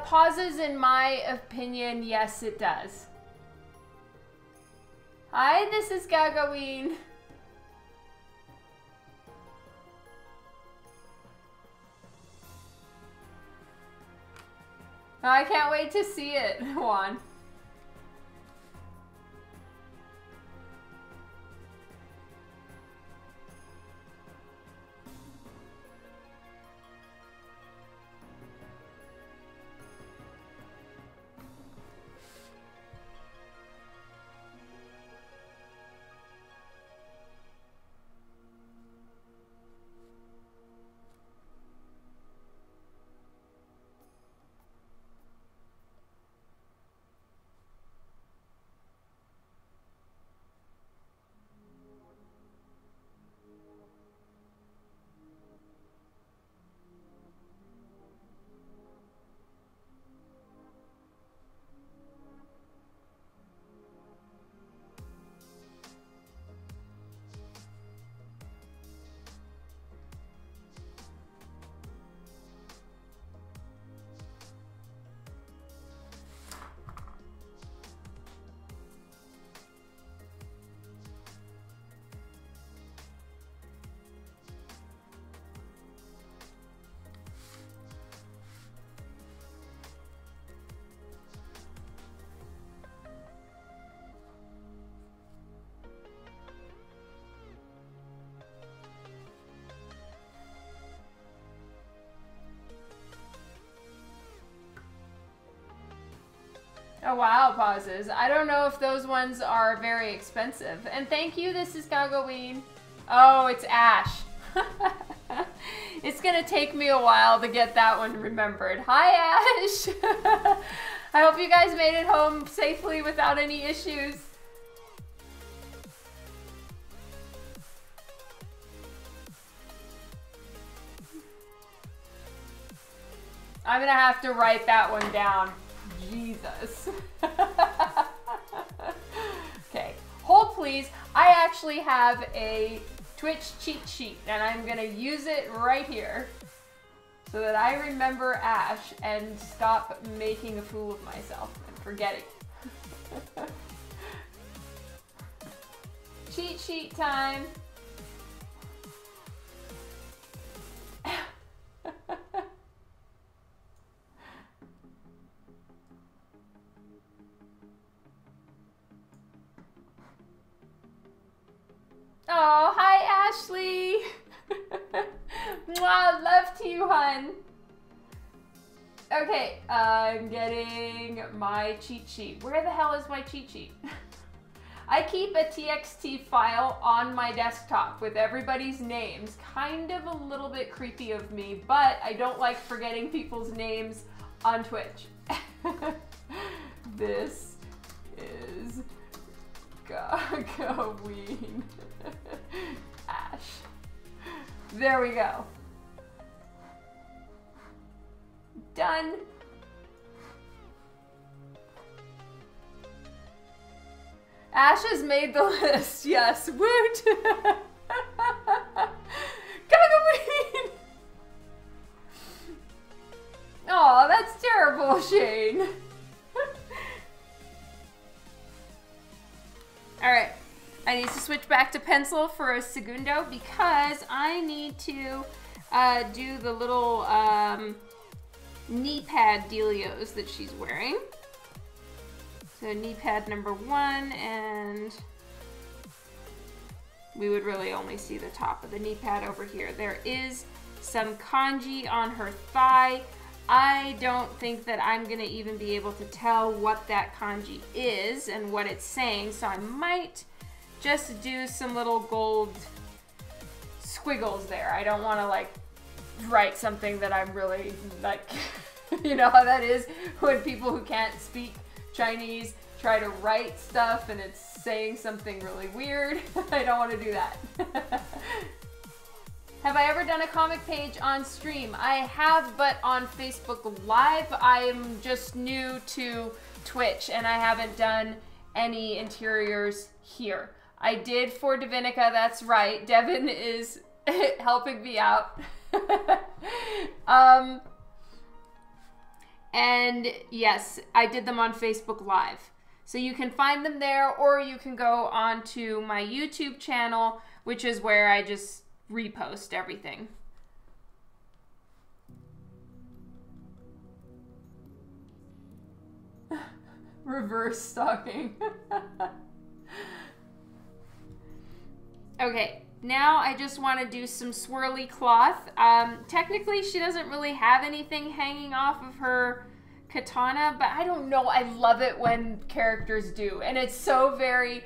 Pauses, in my opinion, yes, it does. Hi, this is Gagaween. I can't wait to see it, Juan. Oh wow, pauses. I don't know if those ones are very expensive. And thank you, this is Gagaween. Oh, it's Ash. It's gonna take me a while to get that one remembered. Hi, Ash. I hope you guys made it home safely without any issues. I'm gonna have to write that one down. Jesus. Okay, hold please. I actually have a Twitch cheat sheet and I'm gonna use it right here so that I remember Ash and stop making a fool of myself and forgetting. Cheat sheet time. Oh, hi Ashley. Mwah, love to you, hun. Okay, I'm getting my cheat sheet. Where the hell is my cheat sheet? I keep a TXT file on my desktop with everybody's names. Kind of a little bit creepy of me, but I don't like forgetting people's names on Twitch. This is Gagaween Ash. There we go. Done. Ash has made the list. Yes. Woot. Gagaween. Oh, that's terrible, Shane. Alright, I need to switch back to pencil for a segundo because I need to do the little knee pad dealios that she's wearing. So knee pad number 1, and we would really only see the top of the knee pad over here. There is some kanji on her thigh. I don't think that I'm gonna even be able to tell what that kanji is and what it's saying, so I might just do some little gold squiggles there. I don't wanna like write something that I'm really like, you know how that is when people who can't speak Chinese try to write stuff and it's saying something really weird. I don't wanna do that. Have I ever done a comic page on stream? I have, but on Facebook Live. I'm just new to Twitch and I haven't done any interiors here. I did for Divinica, that's right. Devin is helping me out. And yes, I did them on Facebook Live. So you can find them there, or you can go onto my YouTube channel, which is where I just repost everything. Reverse stalking. Okay, now I just want to do some swirly cloth. Technically, she doesn't really have anything hanging off of her katana, but I don't know. I love it when characters do, and it's so very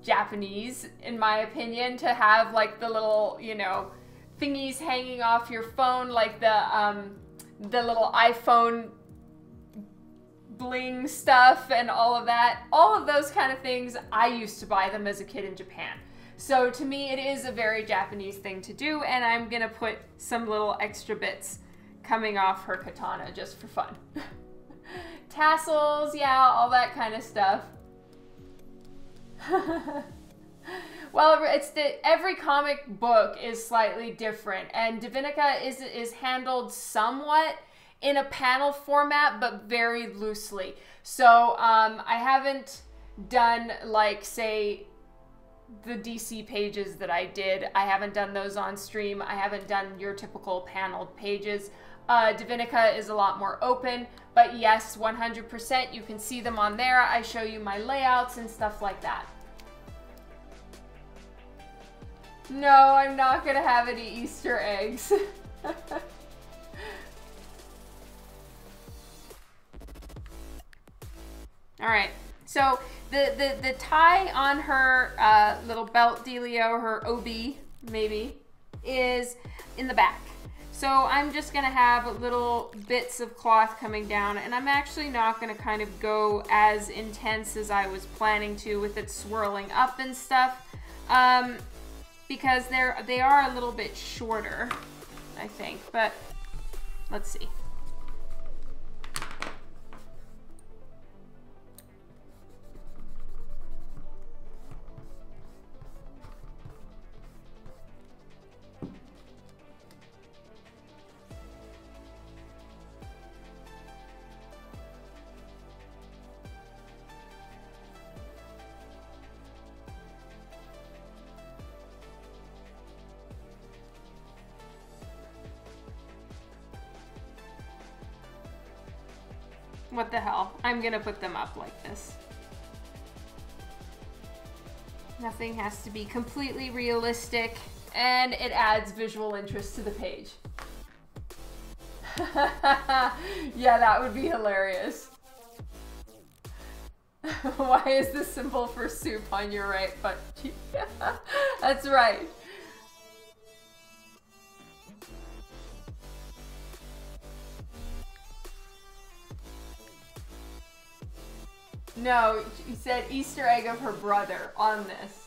Japanese, in my opinion, to have like the little, you know, thingies hanging off your phone, like the little iPhone bling stuff and all of that. All of those kind of things, I used to buy them as a kid in Japan. So to me, it is a very Japanese thing to do, and I'm gonna put some little extra bits coming off her katana just for fun. Tassels, yeah, all that kind of stuff. Well, every comic book is slightly different, and Divinica is handled somewhat in a panel format, but very loosely. So I haven't done, like, say, the DC pages that I did. I haven't done those on stream. I haven't done your typical paneled pages. Divinica is a lot more open, but yes, 100%, you can see them on there. I show you my layouts and stuff like that. No, I'm not gonna have any Easter eggs. All right, so the tie on her little belt dealio, her OB maybe, is in the back. So I'm just gonna have little bits of cloth coming down, and I'm actually not gonna kind of go as intense as I was planning to with it swirling up and stuff. Because they are a little bit shorter, I think, but let's see. What the hell? I'm gonna put them up like this. Nothing has to be completely realistic, and it adds visual interest to the page. Yeah, that would be hilarious. Why is the symbol for soup on your right butt cheek? That's right. No, she said Easter egg of her brother on this.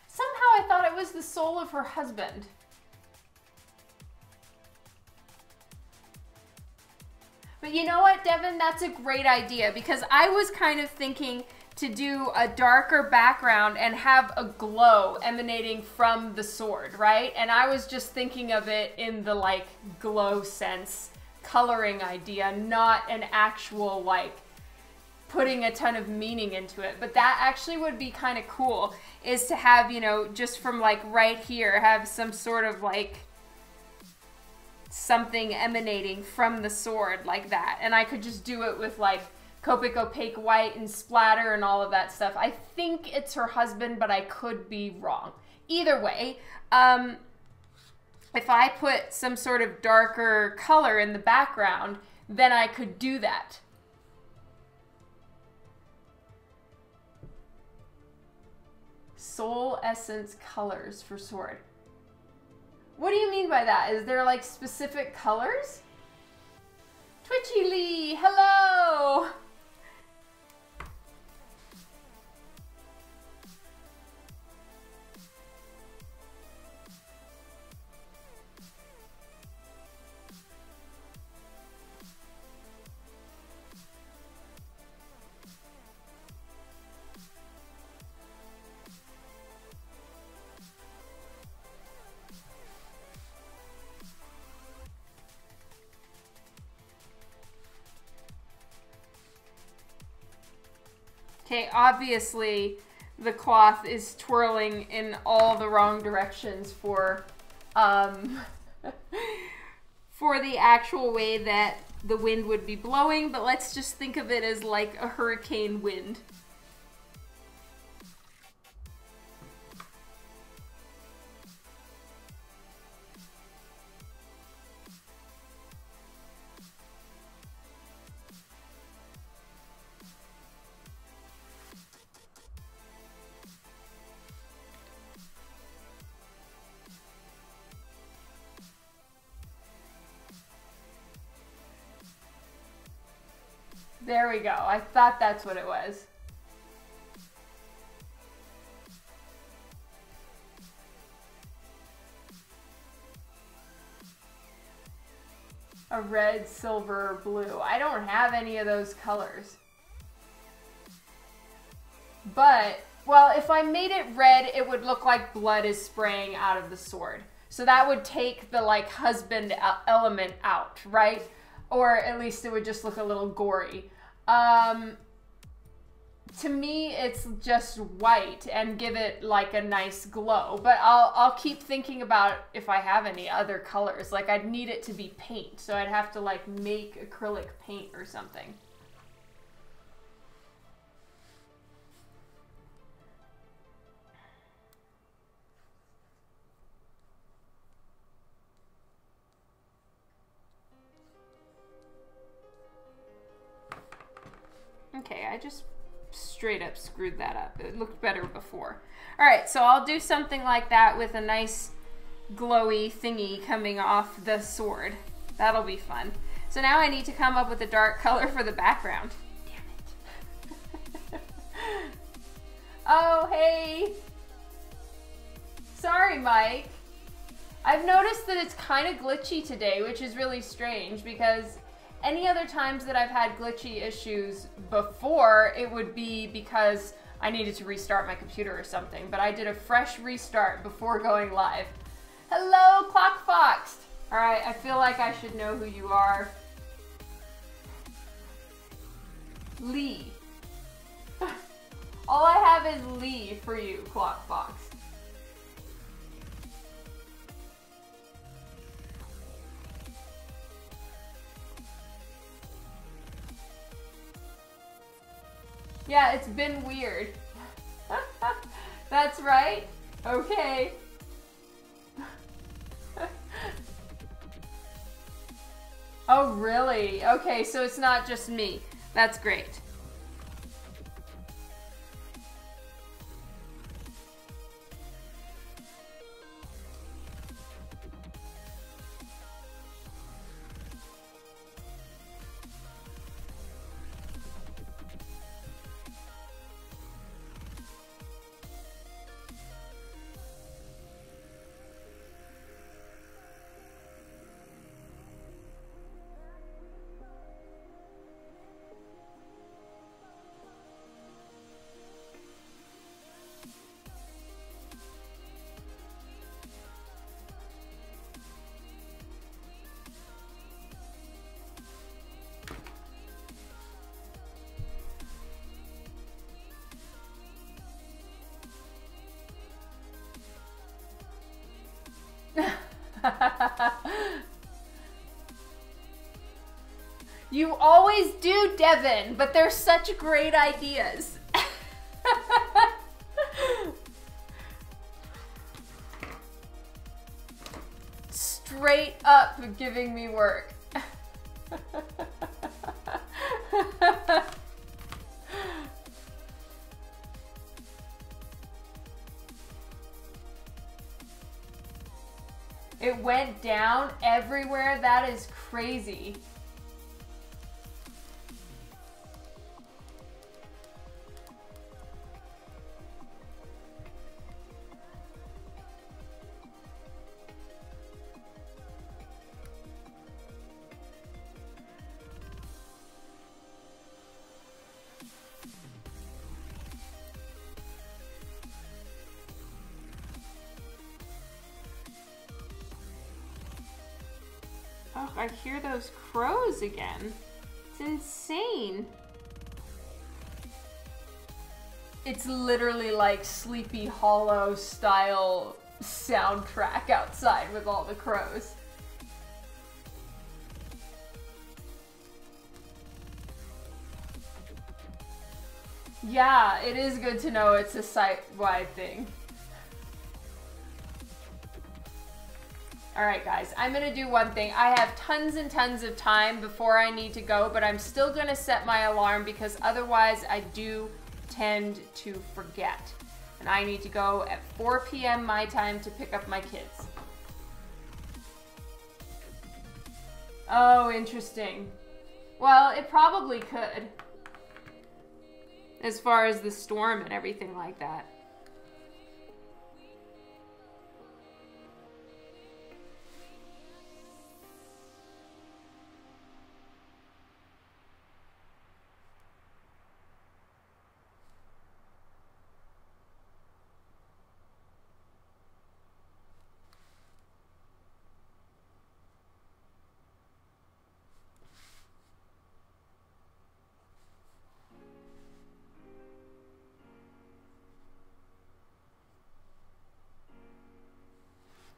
Somehow I thought it was the soul of her husband. But you know what, Devin? That's a great idea, because I was kind of thinking to do a darker background and have a glow emanating from the sword, right? And I was just thinking of it in the like glow sense, coloring idea, not an actual like putting a ton of meaning into it. But that actually would be kind of cool, is to have, you know, just from like right here, have some sort of like something emanating from the sword like that. And I could just do it with like Copic opaque white and splatter and all of that stuff. I think it's her husband, but I could be wrong. Either way, if I put some sort of darker color in the background, then I could do that. Soul essence colors for sword. What do you mean by that? Is there like specific colors? Twitchy Lee, hello! Okay, obviously the cloth is twirling in all the wrong directions for for the actual way that the wind would be blowing, but let's just think of it as like a hurricane wind. There we go. I thought that's what it was. A red, silver, blue. I don't have any of those colors. But, well, if I made it red, it would look like blood is spraying out of the sword. So that would take the, like, husband element out, right? Or at least it would just look a little gory. To me, it's just white and give it like a nice glow. But I'll keep thinking about if I have any other colors. Like I'd need it to be paint, so I'd have to like make acrylic paint or something. Okay, I just straight up screwed that up. It looked better before. All right, so I'll do something like that with a nice glowy thingy coming off the sword. That'll be fun. So now I need to come up with a dark color for the background. Damn it. Oh, hey. Sorry, Mike. I've noticed that it's kind of glitchy today, which is really strange because any other times that I've had glitchy issues before, it would be because I needed to restart my computer or something, but I did a fresh restart before going live. Hello, Clock Fox. All right, I feel like I should know who you are. Lee. All I have is Lee for you, Clock Fox. Yeah, it's been weird. That's right. Okay. Oh, really? Okay, so it's not just me. That's great. You always do, Devin, but they're such great ideas. Straight up giving me work. It went down everywhere. That is crazy. Oh, I hear those crows again. It's insane. It's literally like Sleepy Hollow style soundtrack outside with all the crows. Yeah, it is good to know it's a site-wide thing. Alright guys, I'm gonna do one thing. I have tons and tons of time before I need to go, but I'm still gonna set my alarm because otherwise I do tend to forget. And I need to go at 4 p.m. my time to pick up my kids. Oh, interesting. Well, it probably could. As far as the storm and everything like that.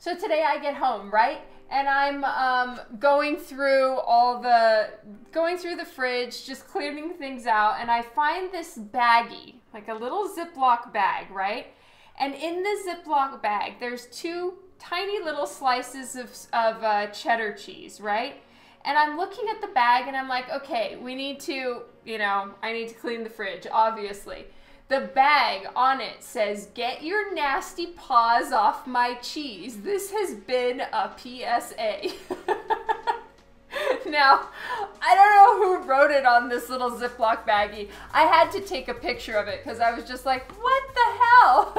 So today I get home, right? And I'm going through the fridge, just clearing things out, and I find this baggie, like a little Ziploc bag, right? And in the Ziploc bag, there's 2 tiny little slices of cheddar cheese, right? And I'm looking at the bag and I'm like, okay, we need to, I need to clean the fridge, obviously. The bag on it says, "Get your nasty paws off my cheese. This has been a PSA." Now, I don't know who wrote it on this little Ziploc baggie. I had to take a picture of it because I was just like, what the hell?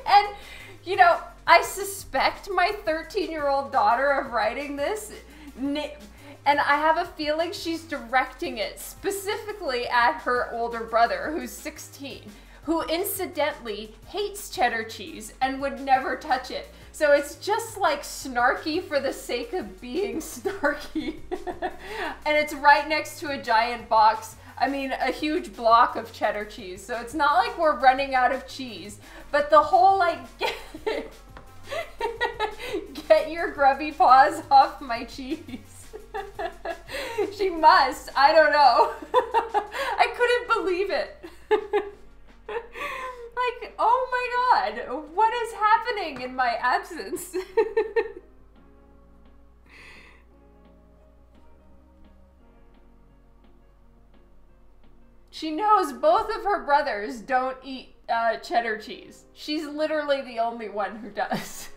And, you know, I suspect my 13-year-old daughter of writing this, and I have a feeling she's directing it specifically at her older brother, who's 16, who incidentally hates cheddar cheese and would never touch it. So it's just like snarky for the sake of being snarky. And it's right next to a giant box. I mean, a huge block of cheddar cheese. So it's not like we're running out of cheese, but the whole like, get your grubby paws off my cheese. She must. I don't know. I couldn't believe it. Like, oh my God, what is happening in my absence? She knows both of her brothers don't eat cheddar cheese. She's literally the only one who does.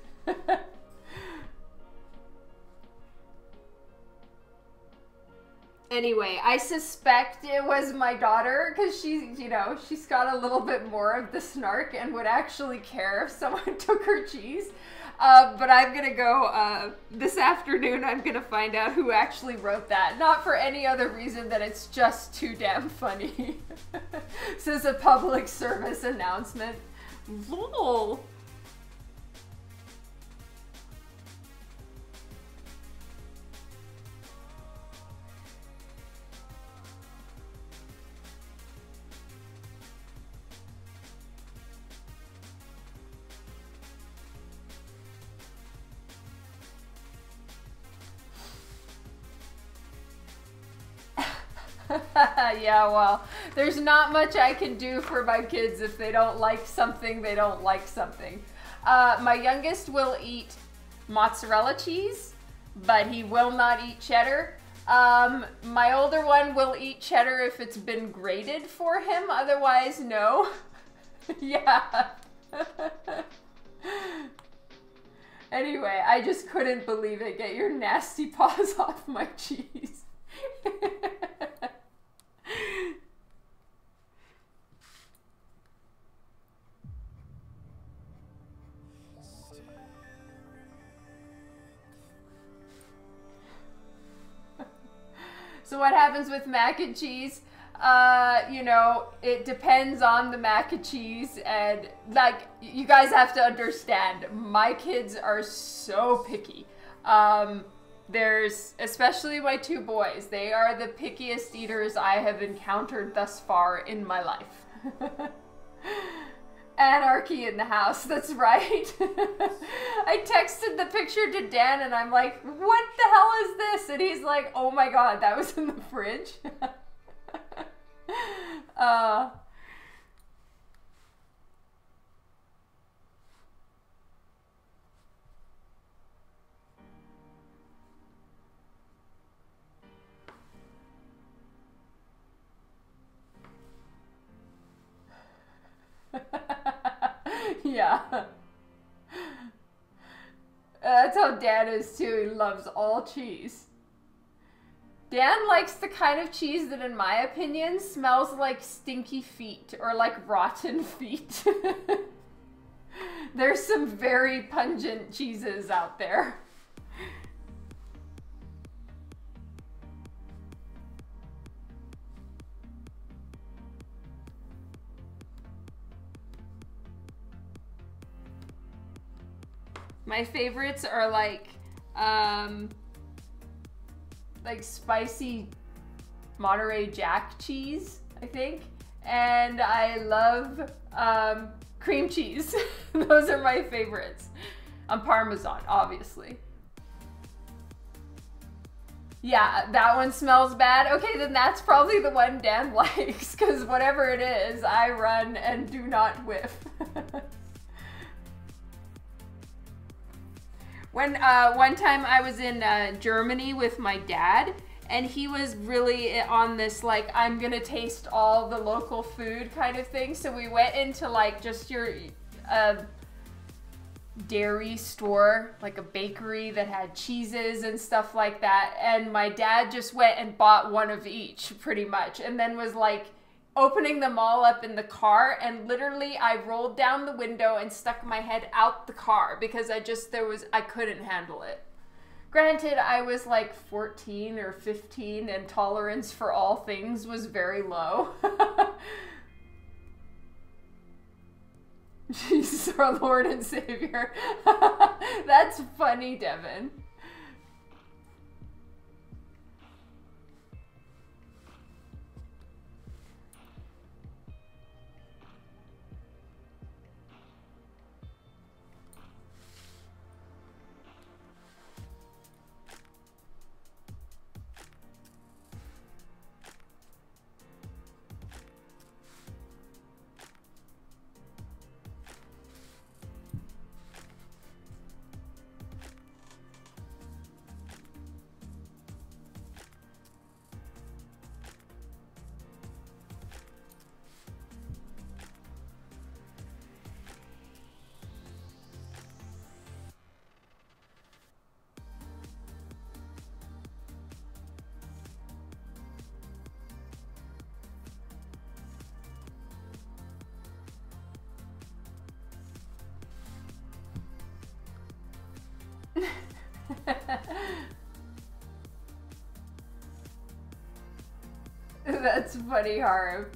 Anyway, I suspect it was my daughter because she's, you know, she's got a little bit more of the snark and would actually care if someone took her cheese. But I'm gonna go, this afternoon I'm gonna find out who actually wrote that. Not for any other reason than it's just too damn funny. This is a public service announcement. Lol. Yeah, well, there's not much I can do for my kids if they don't like something, they don't like something. My youngest will eat mozzarella cheese, but he will not eat cheddar. My older one will eat cheddar if it's been grated for him, otherwise no. Yeah. Anyway, I just couldn't believe it. Get your nasty paws off my cheese. So what happens with mac and cheese? You know, it depends on the mac and cheese, and like, you guys have to understand, my kids are so picky. There's, especially my two boys, they are the pickiest eaters I have encountered thus far in my life. Anarchy in the house, that's right. I texted the picture to Dan and I'm like, what the hell is this? And he's like, oh my God, that was in the fridge. Yeah. That's how Dan is too. He loves all cheese. Dan likes the kind of cheese that, in my opinion, smells like stinky feet or like rotten feet. There's some very pungent cheeses out there. My favorites are like spicy Monterey Jack cheese, I think. And I love cream cheese. Those are my favorites. Parmesan, obviously. Yeah, that one smells bad. Okay, then that's probably the one Dan likes, because whatever it is, I run and do not whiff. When one time I was in Germany with my dad, and he was really on this like, I'm gonna taste all the local food kind of thing. So we went into like just your dairy store, like a bakery that had cheeses and stuff like that. And my dad just went and bought one of each pretty much. And then was like opening them all up in the car. And literally I rolled down the window and stuck my head out the car because I couldn't handle it. Granted, I was like 14 or 15 and tolerance for all things was very low. Jesus, our Lord and Savior. That's funny, Devin. That's funny, Harv.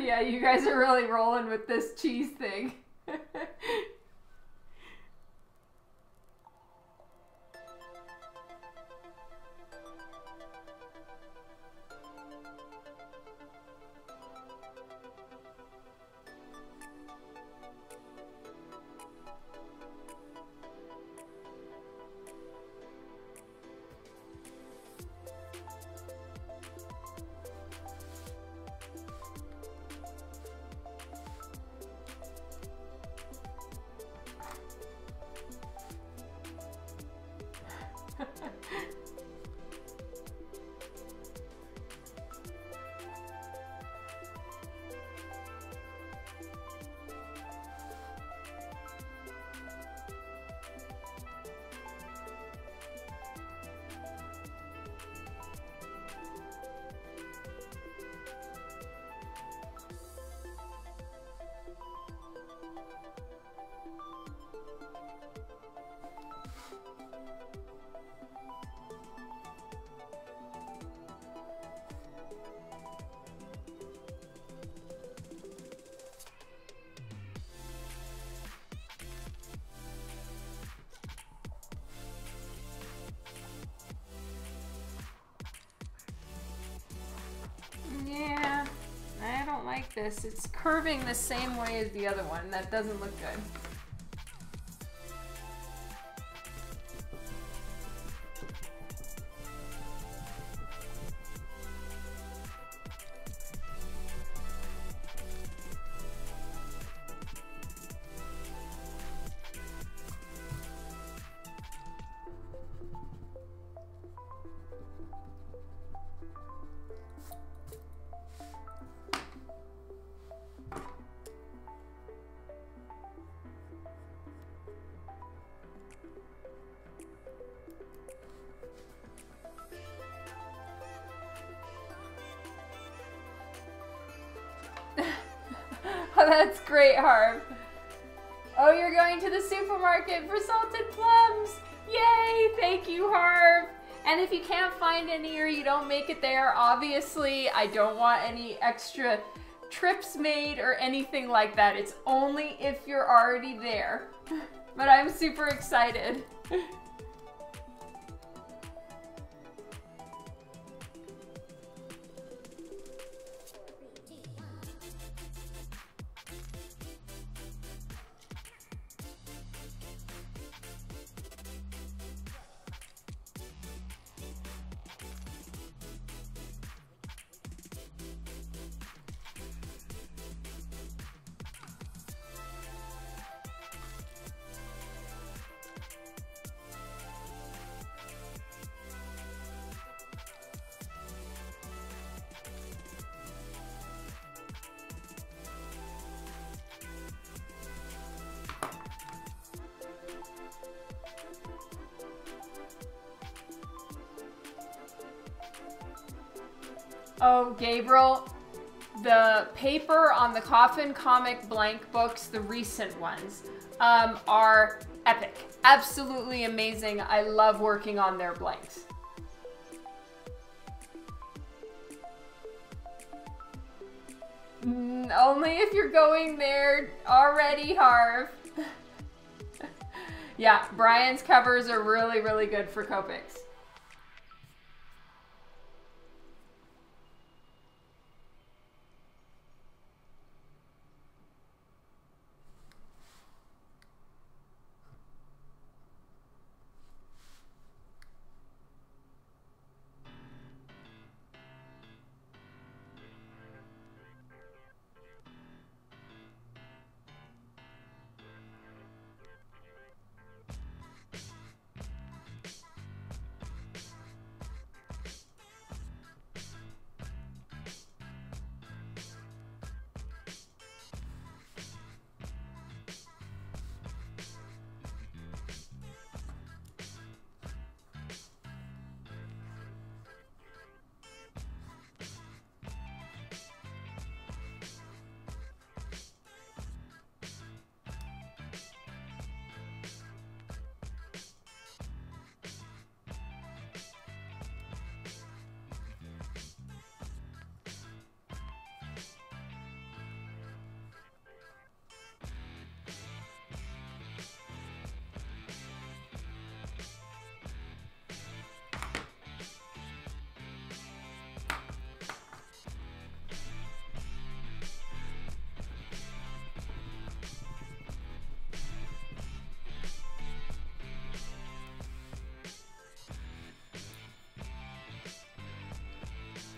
Yeah, you guys are really rolling with this cheese thing. Yeah, I don't like this. It's curving the same way as the other one. That doesn't look good. that's great, Harv. Oh, you're going to the supermarket for salted plums. Yay, thank you, Harv. And if you can't find any or you don't make it there, obviously I don't want any extra trips made or anything like that. It's only if you're already there. But I'm super excited. Oh, Gabriel, the paper on the Coffin comic blank books, the recent ones, are epic. Absolutely amazing. I love working on their blanks. Only if you're going there already, Harv. Yeah, Brian's covers are really, really good for Copics.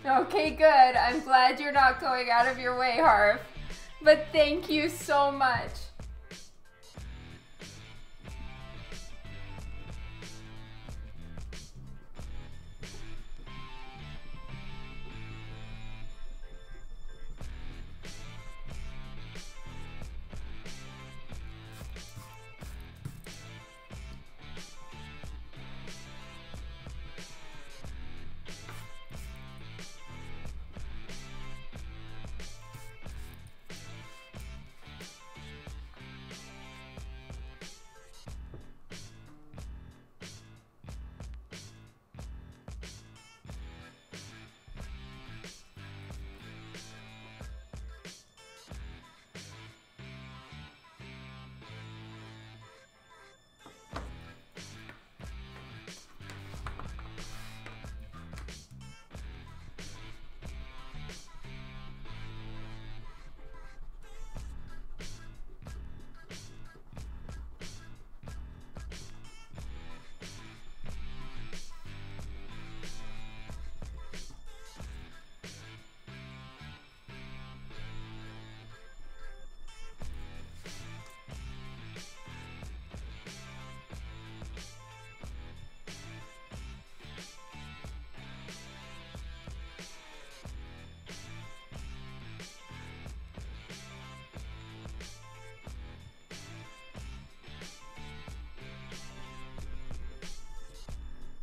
Okay, good. I'm glad you're not going out of your way, Harv. But thank you so much.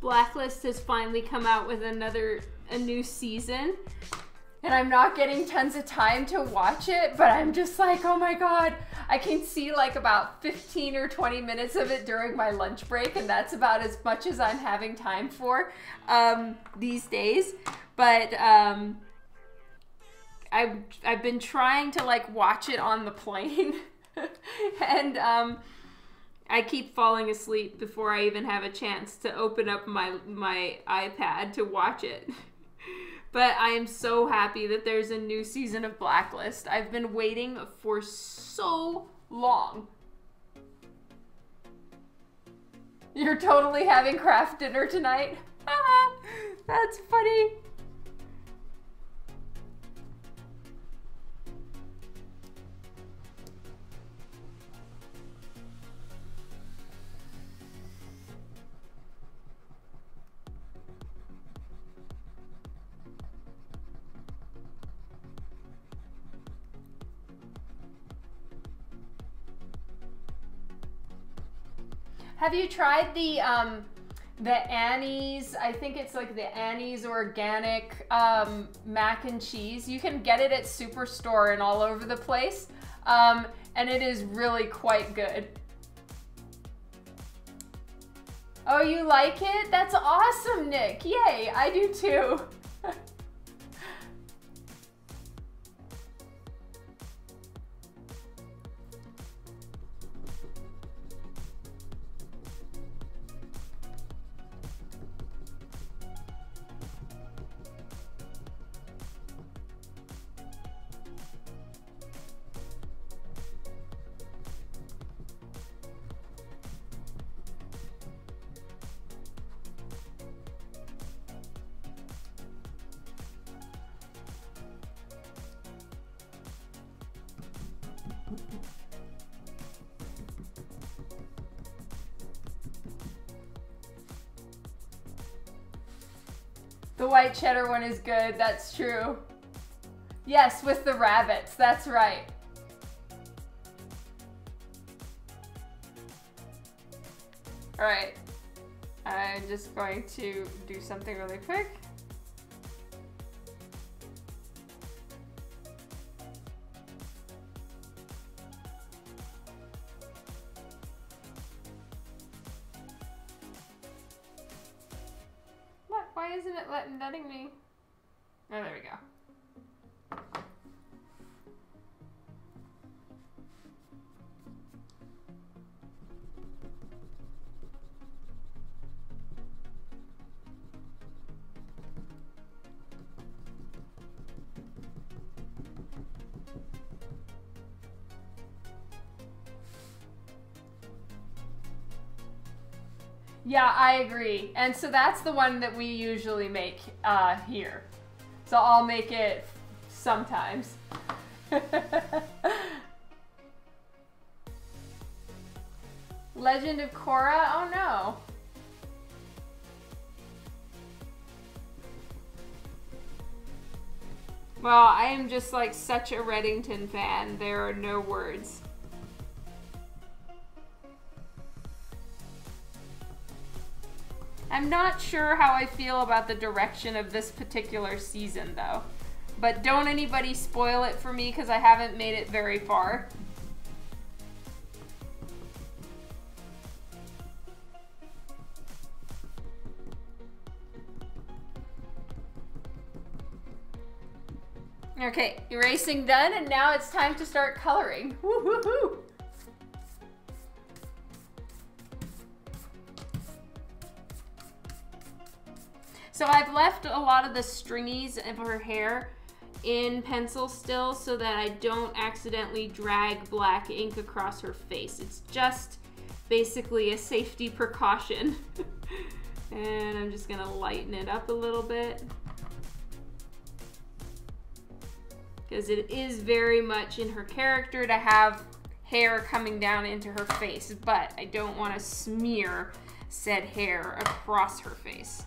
Blacklist has finally come out with a new season. And I'm not getting tons of time to watch it, but I'm just like, oh my God. I can see like about 15 or 20 minutes of it during my lunch break, and that's about as much as I'm having time for these days. But I've been trying to like watch it on the plane, and I keep falling asleep before I even have a chance to open up my iPad to watch it. But I am so happy that there's a new season of Blacklist. I've been waiting for so long. You're totally having craft dinner tonight? That's funny. Have you tried the Annie's, I think it's like the Annie's organic mac and cheese? You can get it at Superstore and all over the place. And it is really quite good. Oh, you like it? That's awesome, Nick. Yay, I do too. The white cheddar one is good, that's true. Yes, with the rabbits, that's right. All right, I'm just going to do something really quick. Why isn't it letting me? Oh, there we go. Yeah, I agree. And so that's the one that we usually make here. So I'll make it sometimes. Legend of Korra? Oh no. Well, I am just like such a Reddington fan. There are no words. I'm not sure how I feel about the direction of this particular season, though. But don't anybody spoil it for me, because I haven't made it very far. Okay, erasing done, and now it's time to start coloring. Woo-hoo-hoo! So I've left a lot of the stringies of her hair in pencil still so that I don't accidentally drag black ink across her face. It's just basically a safety precaution. And I'm just gonna lighten it up a little bit, because it is very much in her character to have hair coming down into her face, but I don't want to smear said hair across her face.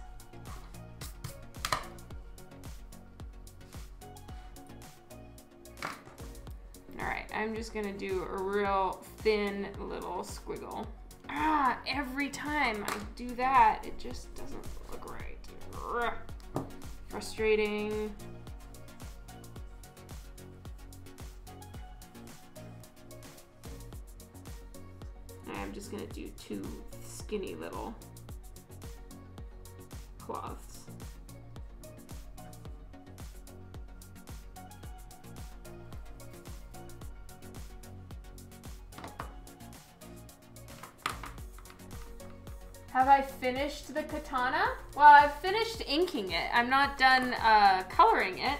Alright, I'm just gonna do a real thin little squiggle. Ah, every time I do that, it just doesn't look right. Ugh. Frustrating. I'm just gonna do 2 skinny little cloths. Have I finished the katana? Well, I've finished inking it. I'm not done coloring it.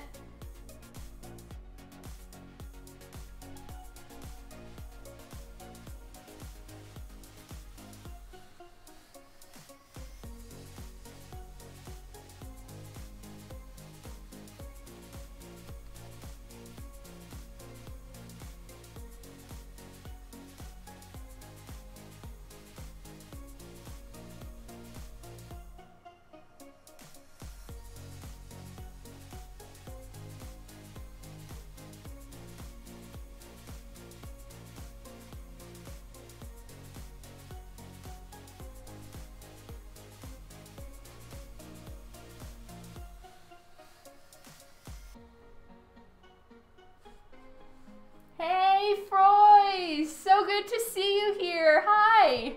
Hey, Froy! So good to see you here. Hi!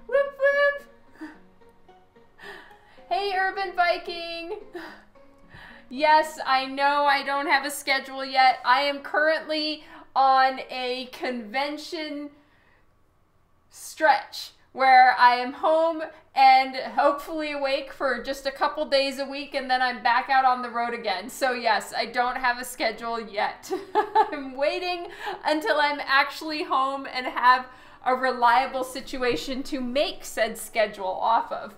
Whoop whoop! Hey, Urban Viking! Yes, I know I don't have a schedule yet. I am currently on a convention stretch where I am home and hopefully awake for just a couple days a week, and then I'm back out on the road again. So yes, I don't have a schedule yet. I'm waiting until I'm actually home and have a reliable situation to make said schedule off of.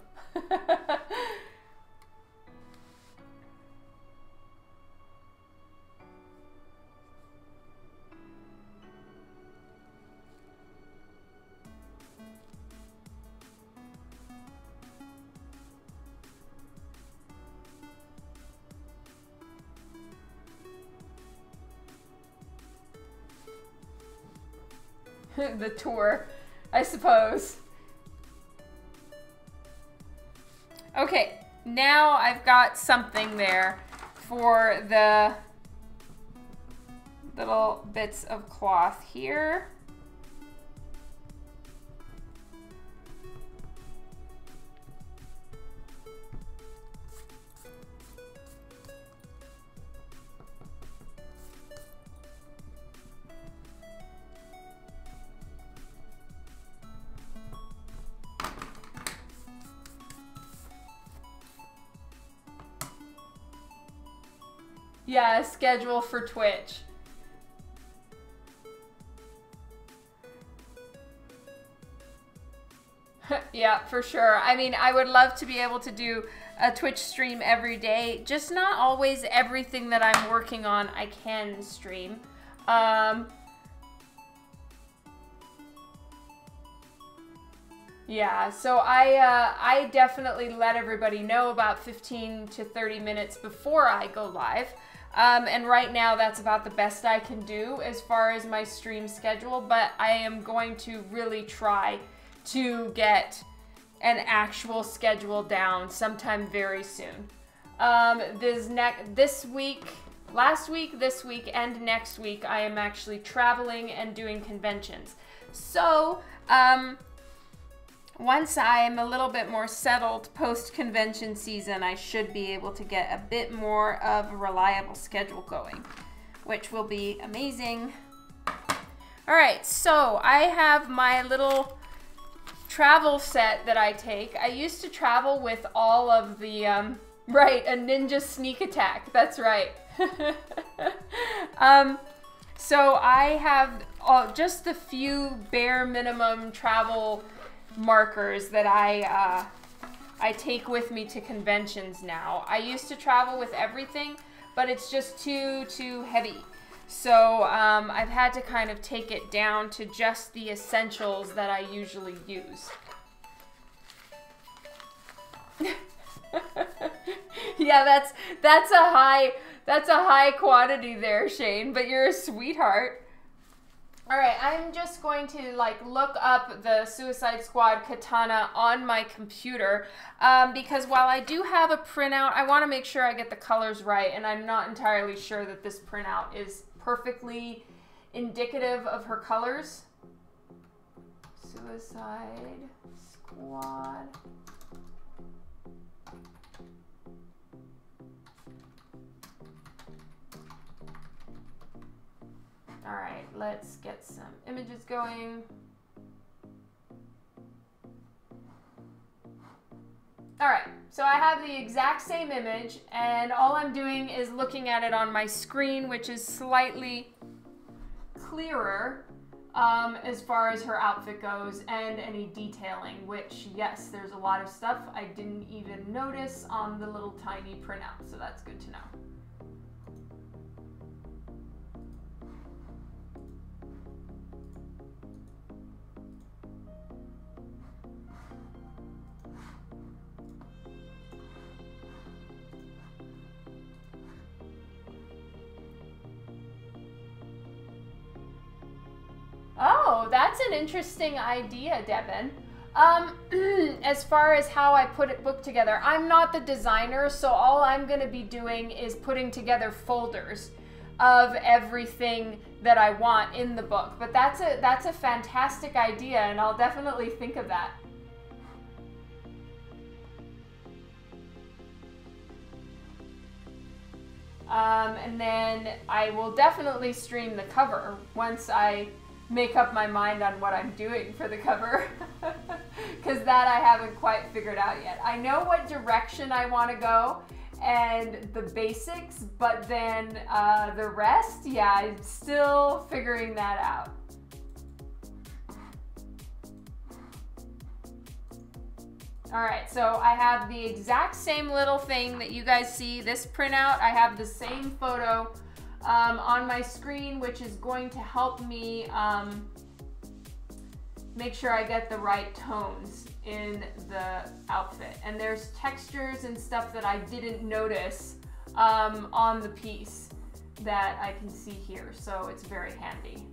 The tour, I suppose. Okay, now I've got something there for the little bits of cloth here. Yeah, schedule for Twitch. Yeah, for sure. I mean, I would love to be able to do a Twitch stream every day. Just not always everything that I'm working on I can stream. Yeah, so I definitely let everybody know about 15 to 30 minutes before I go live. And right now that's about the best I can do as far as my stream schedule, but I am going to really try to get an actual schedule down sometime very soon. This week, last week, this week, and next week, I am actually traveling and doing conventions. So, once I'm a little bit more settled post-convention season, I should be able to get a bit more of a reliable schedule going, which will be amazing. All right, so I have my little travel set that I take. I used to travel with all of the, right, a ninja sneak attack. That's right. So I have just the few bare minimum travel markers that I take with me to conventions now. I used to travel with everything, but it's just too heavy. So I've had to kind of take it down to just the essentials that I usually use. Yeah, that's a high quantity there, Shane, but you're a sweetheart. All right, I'm just going to like look up the Suicide Squad Katana on my computer because while I do have a printout, I want to make sure I get the colors right, and I'm not entirely sure that this printout is perfectly indicative of her colors. Suicide Squad. All right, let's get some images going. All right, so I have the exact same image, and all I'm doing is looking at it on my screen, which is slightly clearer as far as her outfit goes and any detailing, which, yes, there's a lot of stuff I didn't even notice on the little tiny printout, so that's good to know. Oh, that's an interesting idea, Devin. As far as how I put it book together, I'm not the designer, so all I'm going to be doing is putting together folders of everything that I want in the book. But that's a fantastic idea, and I'll definitely think of that. And then I will definitely stream the cover once I make up my mind on what I'm doing for the cover, because that I haven't quite figured out yet. I know what direction I want to go and the basics, but then the rest, yeah, I'm still figuring that out. All right, so I have the exact same little thing that you guys see, this printout. I have the same photo on my screen, which is going to help me make sure I get the right tones in the outfit. And there's textures and stuff that I didn't notice on the piece that I can see here, so it's very handy.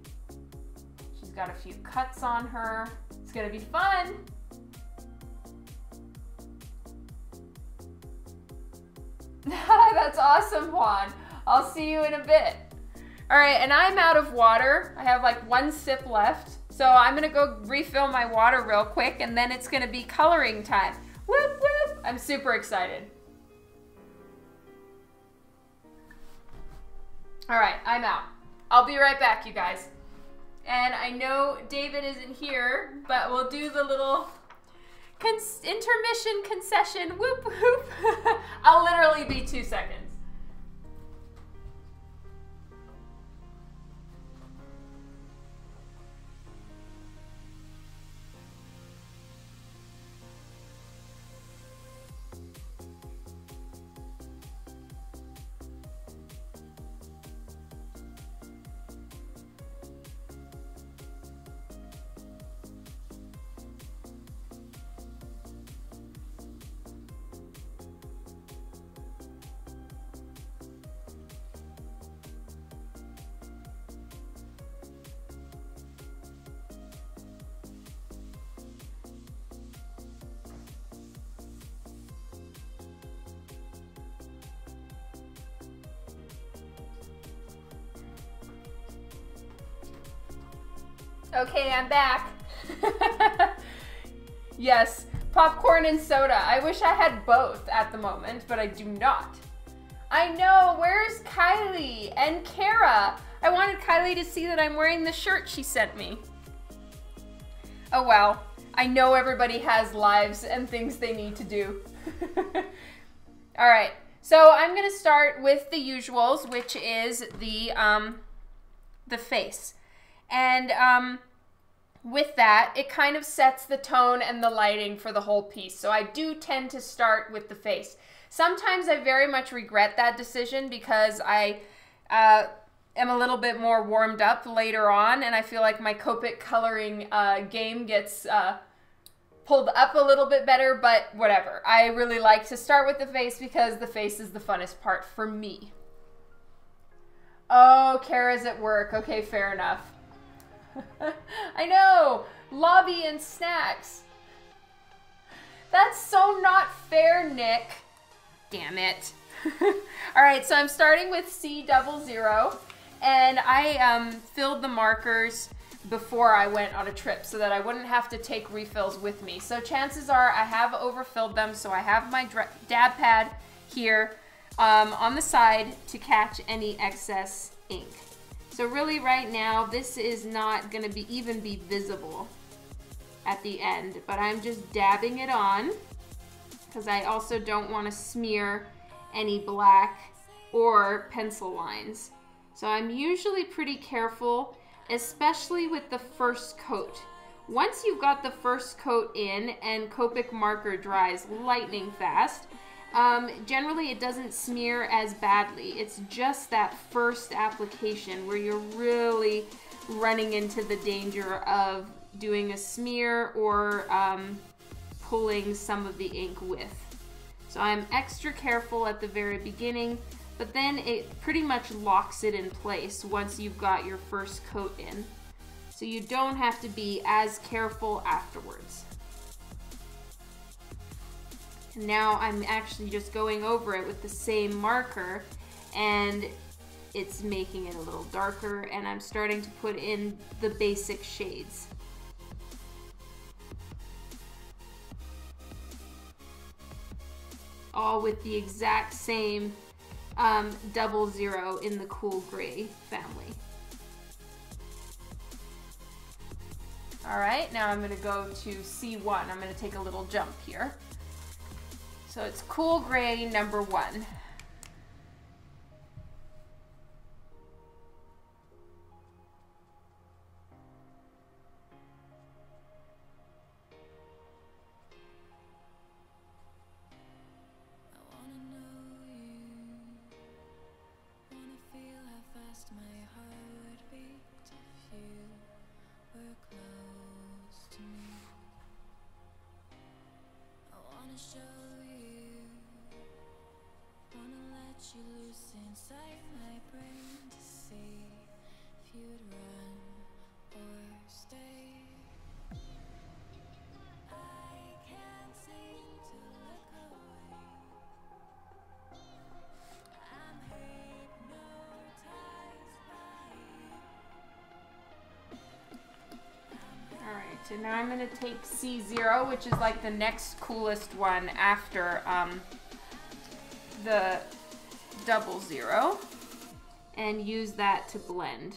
She's got a few cuts on her. It's gonna be fun. That's awesome, Juan. I'll see you in a bit. All right, and I'm out of water. I have like one sip left. So I'm gonna go refill my water real quick, and then it's gonna be coloring time. Whoop, whoop. I'm super excited. All right, I'm out. I'll be right back, you guys. And I know David isn't here, but we'll do the little intermission concession. Whoop, whoop. I'll literally be 2 seconds. Okay, I'm back. Yes, popcorn and soda. I wish I had both at the moment, but I do not. I know, where's Kylie and Kara? I wanted Kylie to see that I'm wearing the shirt she sent me. Oh well, I know everybody has lives and things they need to do. All right, so I'm gonna start with the usuals, which is the face. And with that, it kind of sets the tone and the lighting for the whole piece. So I do tend to start with the face. Sometimes I very much regret that decision because I am a little bit more warmed up later on, and I feel like my Copic coloring game gets pulled up a little bit better, but whatever. I really like to start with the face because the face is the funnest part for me. Oh, Kara's at work. Okay, fair enough. I know! Lobby and snacks. That's so not fair, Nick. Damn it. Alright, so I'm starting with C00, and I filled the markers before I went on a trip so that I wouldn't have to take refills with me. So chances are I have overfilled them, so I have my dab pad here on the side to catch any excess ink. So really right now, this is not gonna even be visible at the end, but I'm just dabbing it on because I also don't want to smear any black or pencil lines. So I'm usually pretty careful, especially with the first coat. Once you've got the first coat in and Copic marker dries lightning fast, generally it doesn't smear as badly. It's just that first application where you're really running into the danger of doing a smear or pulling some of the ink with. So I'm extra careful at the very beginning, but then it pretty much locks it in place once you've got your first coat in. So you don't have to be as careful afterwards. And now I'm actually just going over it with the same marker, and it's making it a little darker, and I'm starting to put in the basic shades. All with the exact same 00 in the cool gray family. All right, now I'm gonna go to C1. I'm gonna take a little jump here. So it's cool gray number 1. So now I'm going to take C0, which is like the next coolest one after the 00, and use that to blend.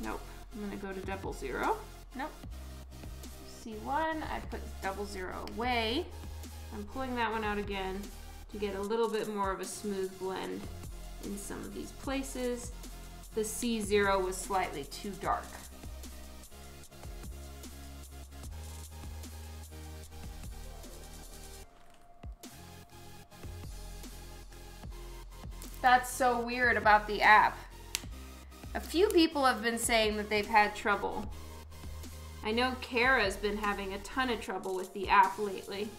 Nope, I'm going to go to 00. Nope. C1, I put 00 away. I'm pulling that one out again to get a little bit more of a smooth blend in some of these places. The C0 was slightly too dark. That's so weird about the app. A few people have been saying that they've had trouble. I know Kara's been having a ton of trouble with the app lately.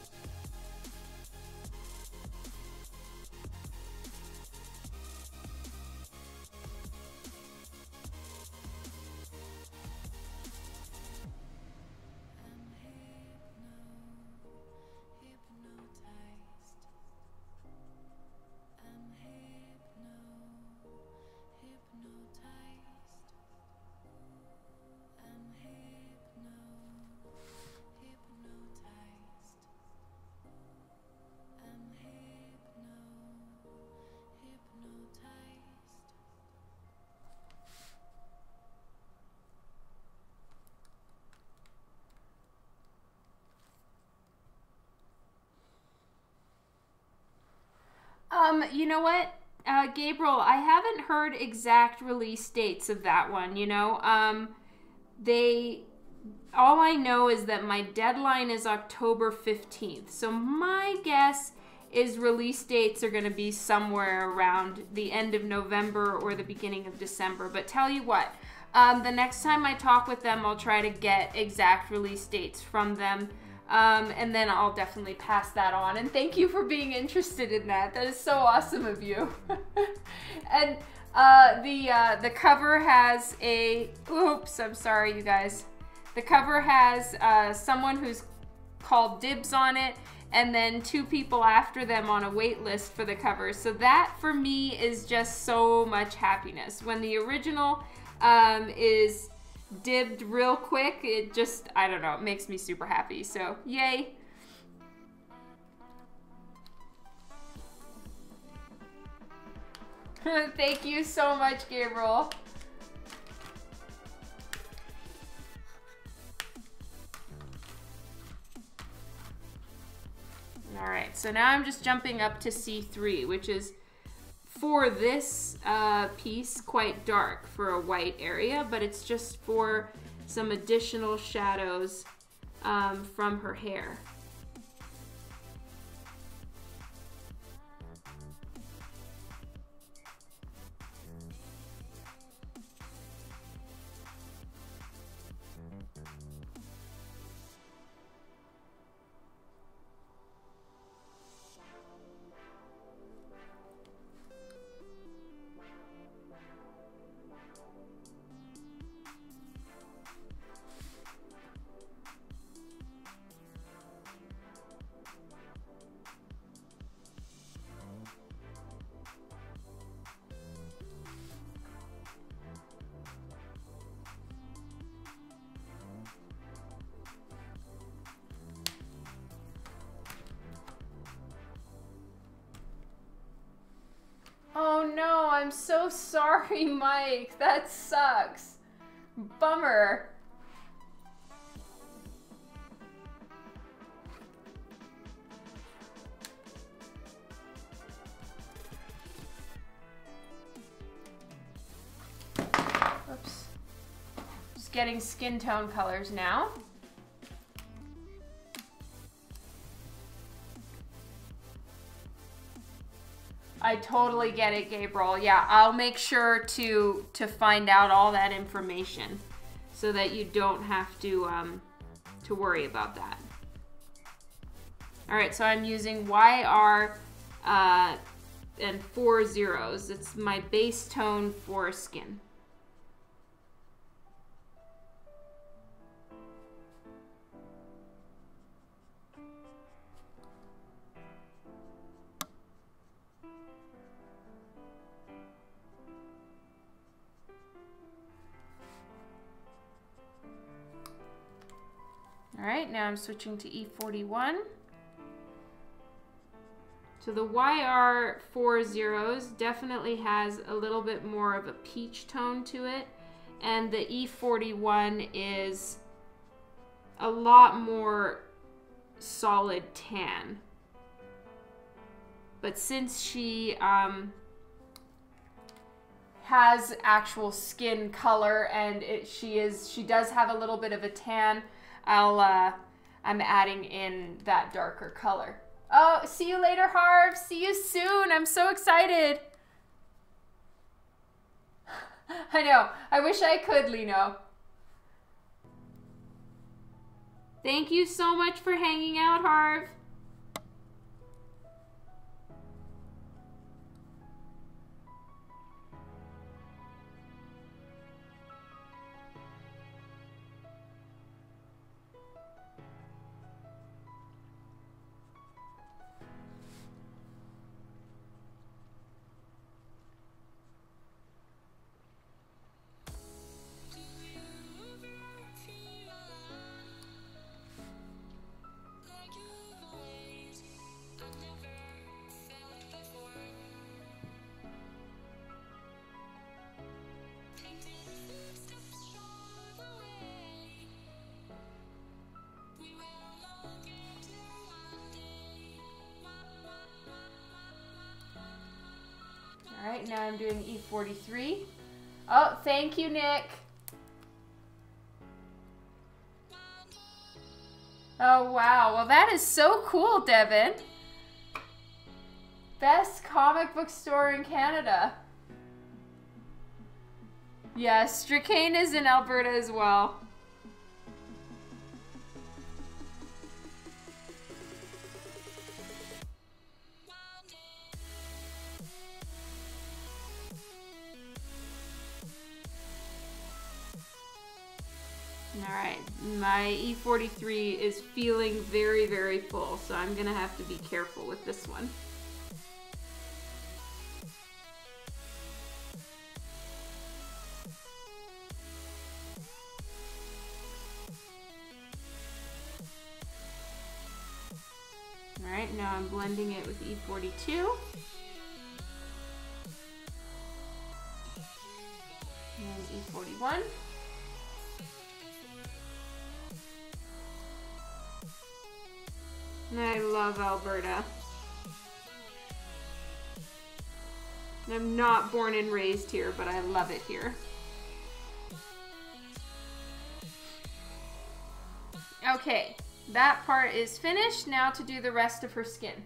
You know what, Gabriel, I haven't heard exact release dates of that one, you know. All I know is that my deadline is October 15th. So my guess is release dates are going to be somewhere around the end of November or the beginning of December. But tell you what, the next time I talk with them, I'll try to get exact release dates from them. And then I'll definitely pass that on. And thank you for being interested in that. That is so awesome of you. And the cover has a, oops, I'm sorry, you guys. The cover has someone who's called Dibs on it, and then 2 people after them on a wait list for the cover. So that for me is just so much happiness. When the original is dibbed real quick, it just, I don't know, it makes me super happy. So yay. Thank you so much, Gabriel. All right, so now I'm just jumping up to C3, which is for this piece quite dark for a white area, but it's just for some additional shadows from her hair. Oh no, I'm so sorry, Mike. That sucks. Bummer. Oops. Just getting skin tone colors now. I totally get it, Gabriel. Yeah, I'll make sure to find out all that information so that you don't have to worry about that. All right, so I'm using YR and 4 zeros. It's my base tone for skin. All right, now I'm switching to E41. So the YR 4 zeros definitely has a little bit more of a peach tone to it, and the E41 is a lot more solid tan. But since she has actual skin color and she does have a little bit of a tan, I'm adding in that darker color. Oh, see you later, Harv. See you soon. I'm so excited. I know. I wish I could, Lino. Thank you so much for hanging out, Harv. All right, now I'm doing E43. Oh, thank you, Nick. Oh, wow. Well, that is so cool, Devin. Best comic book store in Canada. Yes, Stricane is in Alberta as well. Alright, my E43 is feeling very, very full, so I'm gonna have to be careful with this one. Alright, now I'm blending it with E42. And E41. And I love Alberta. I'm not born and raised here, but I love it here. Okay, that part is finished. Now to do the rest of her skin.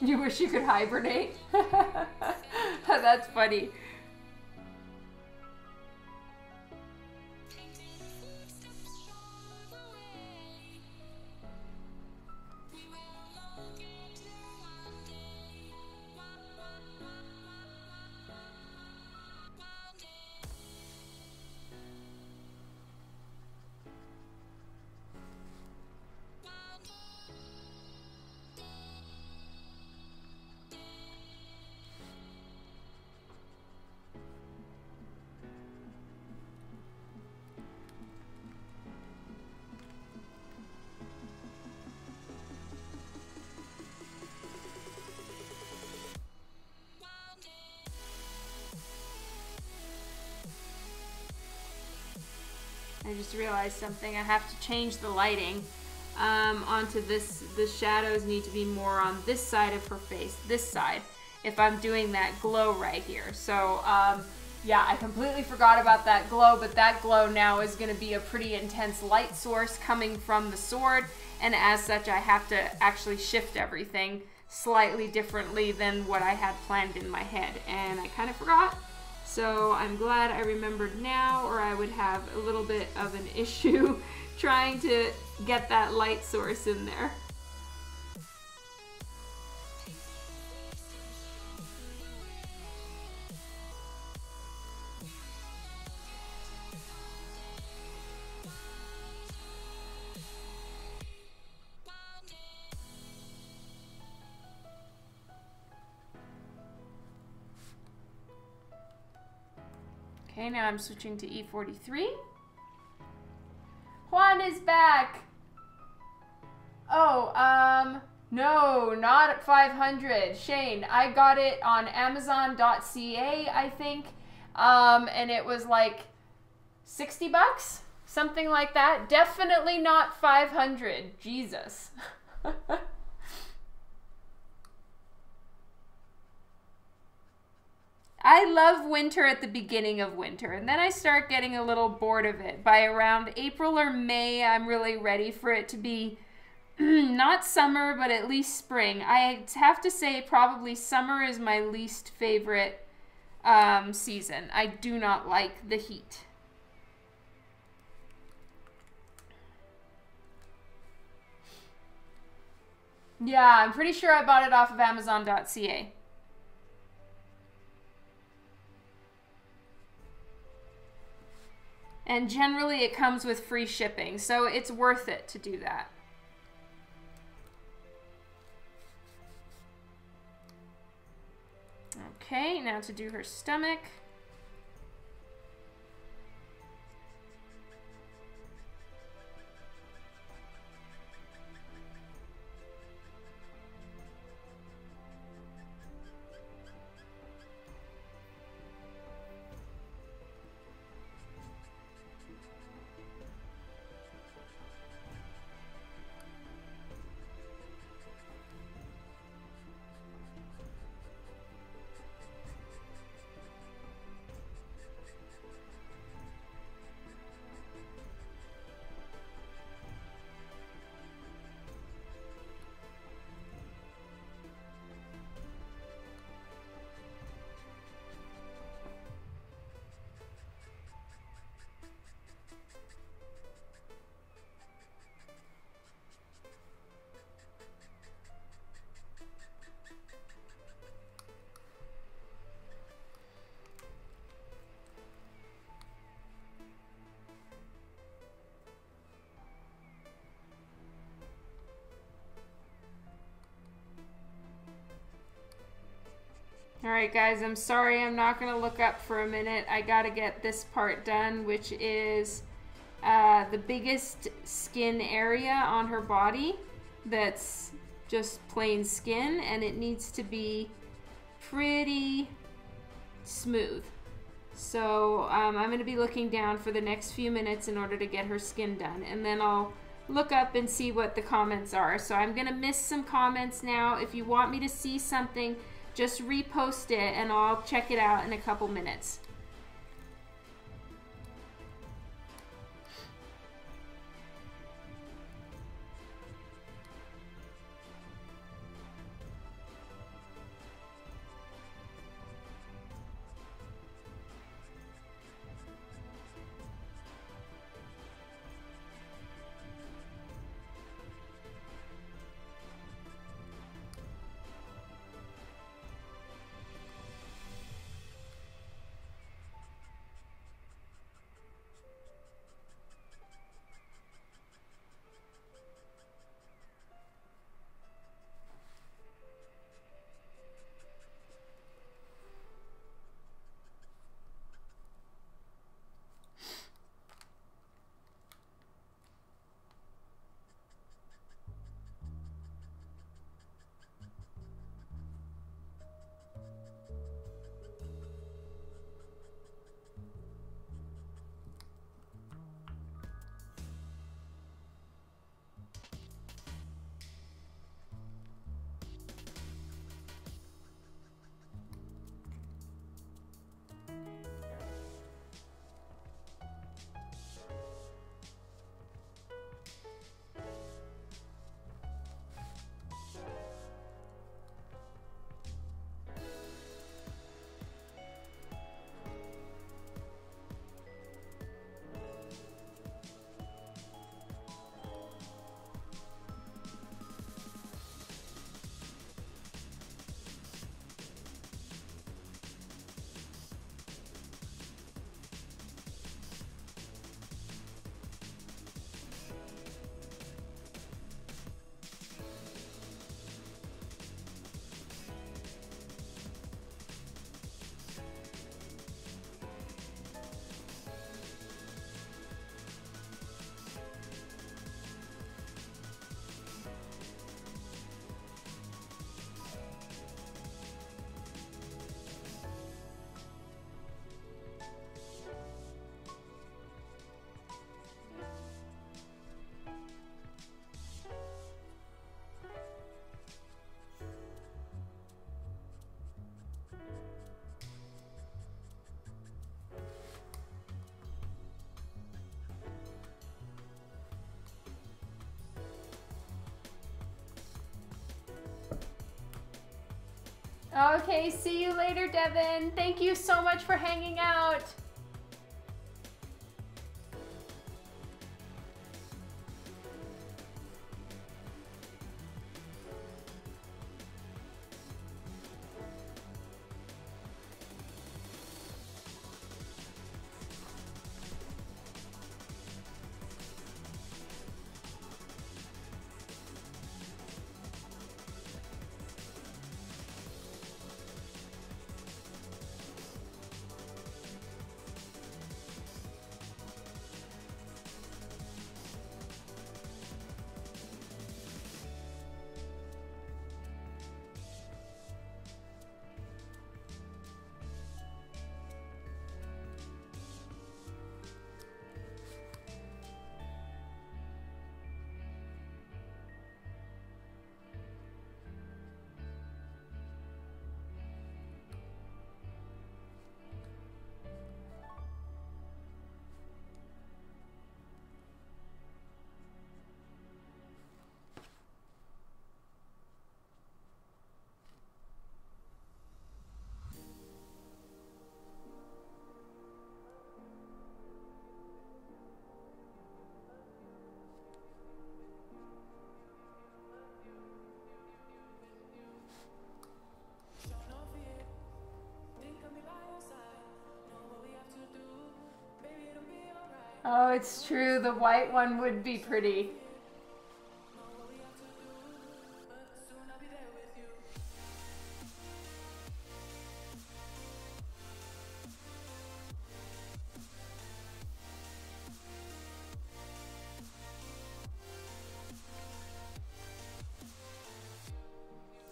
You wish you could hibernate? That's funny. I just realized something. I have to change the lighting onto this. The shadows need to be more on this side of her face, this side, if I'm doing that glow right here. So yeah, I completely forgot about that glow, but that glow now is going to be a pretty intense light source coming from the sword, and as such I have to actually shift everything slightly differently than what I had planned in my head, and I kind of forgot. So I'm glad I remembered now, or I would have a little bit of an issue trying to get that light source in there. Okay, now I'm switching to E43. Juan is back! Oh, no, not at 500. Shane, I got it on Amazon.ca, I think, and it was like 60 bucks? Something like that. Definitely not 500. Jesus. I love winter at the beginning of winter, and then I start getting a little bored of it. By around April or May, I'm really ready for it to be not summer, but at least spring. I have to say probably summer is my least favorite season. I do not like the heat. Yeah, I'm pretty sure I bought it off of Amazon.ca. And generally it comes with free shipping, so it's worth it to do that. Okay, now to do her stomach. Alright guys, I'm sorry I'm not going to look up for a minute. I got to get this part done, which is the biggest skin area on her body that's just plain skin, and it needs to be pretty smooth. So I'm going to be looking down for the next few minutes in order to get her skin done, and then I'll look up and see what the comments are. So I'm going to miss some comments now. If you want me to see something, just repost it and I'll check it out in a couple minutes. Okay, see you later, Devin. Thank you so much for hanging out. Oh, it's true. The white one would be pretty.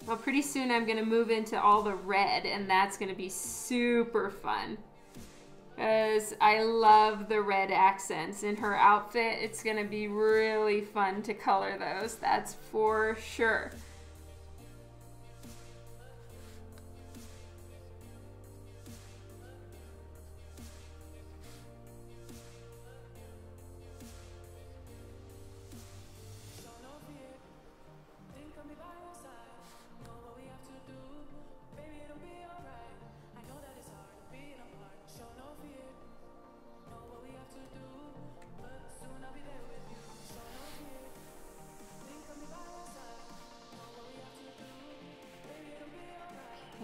Well, pretty soon I'm gonna move into all the red, and that's gonna be super fun. Because I love the red accents in her outfit. It's gonna be really fun to color those, that's for sure.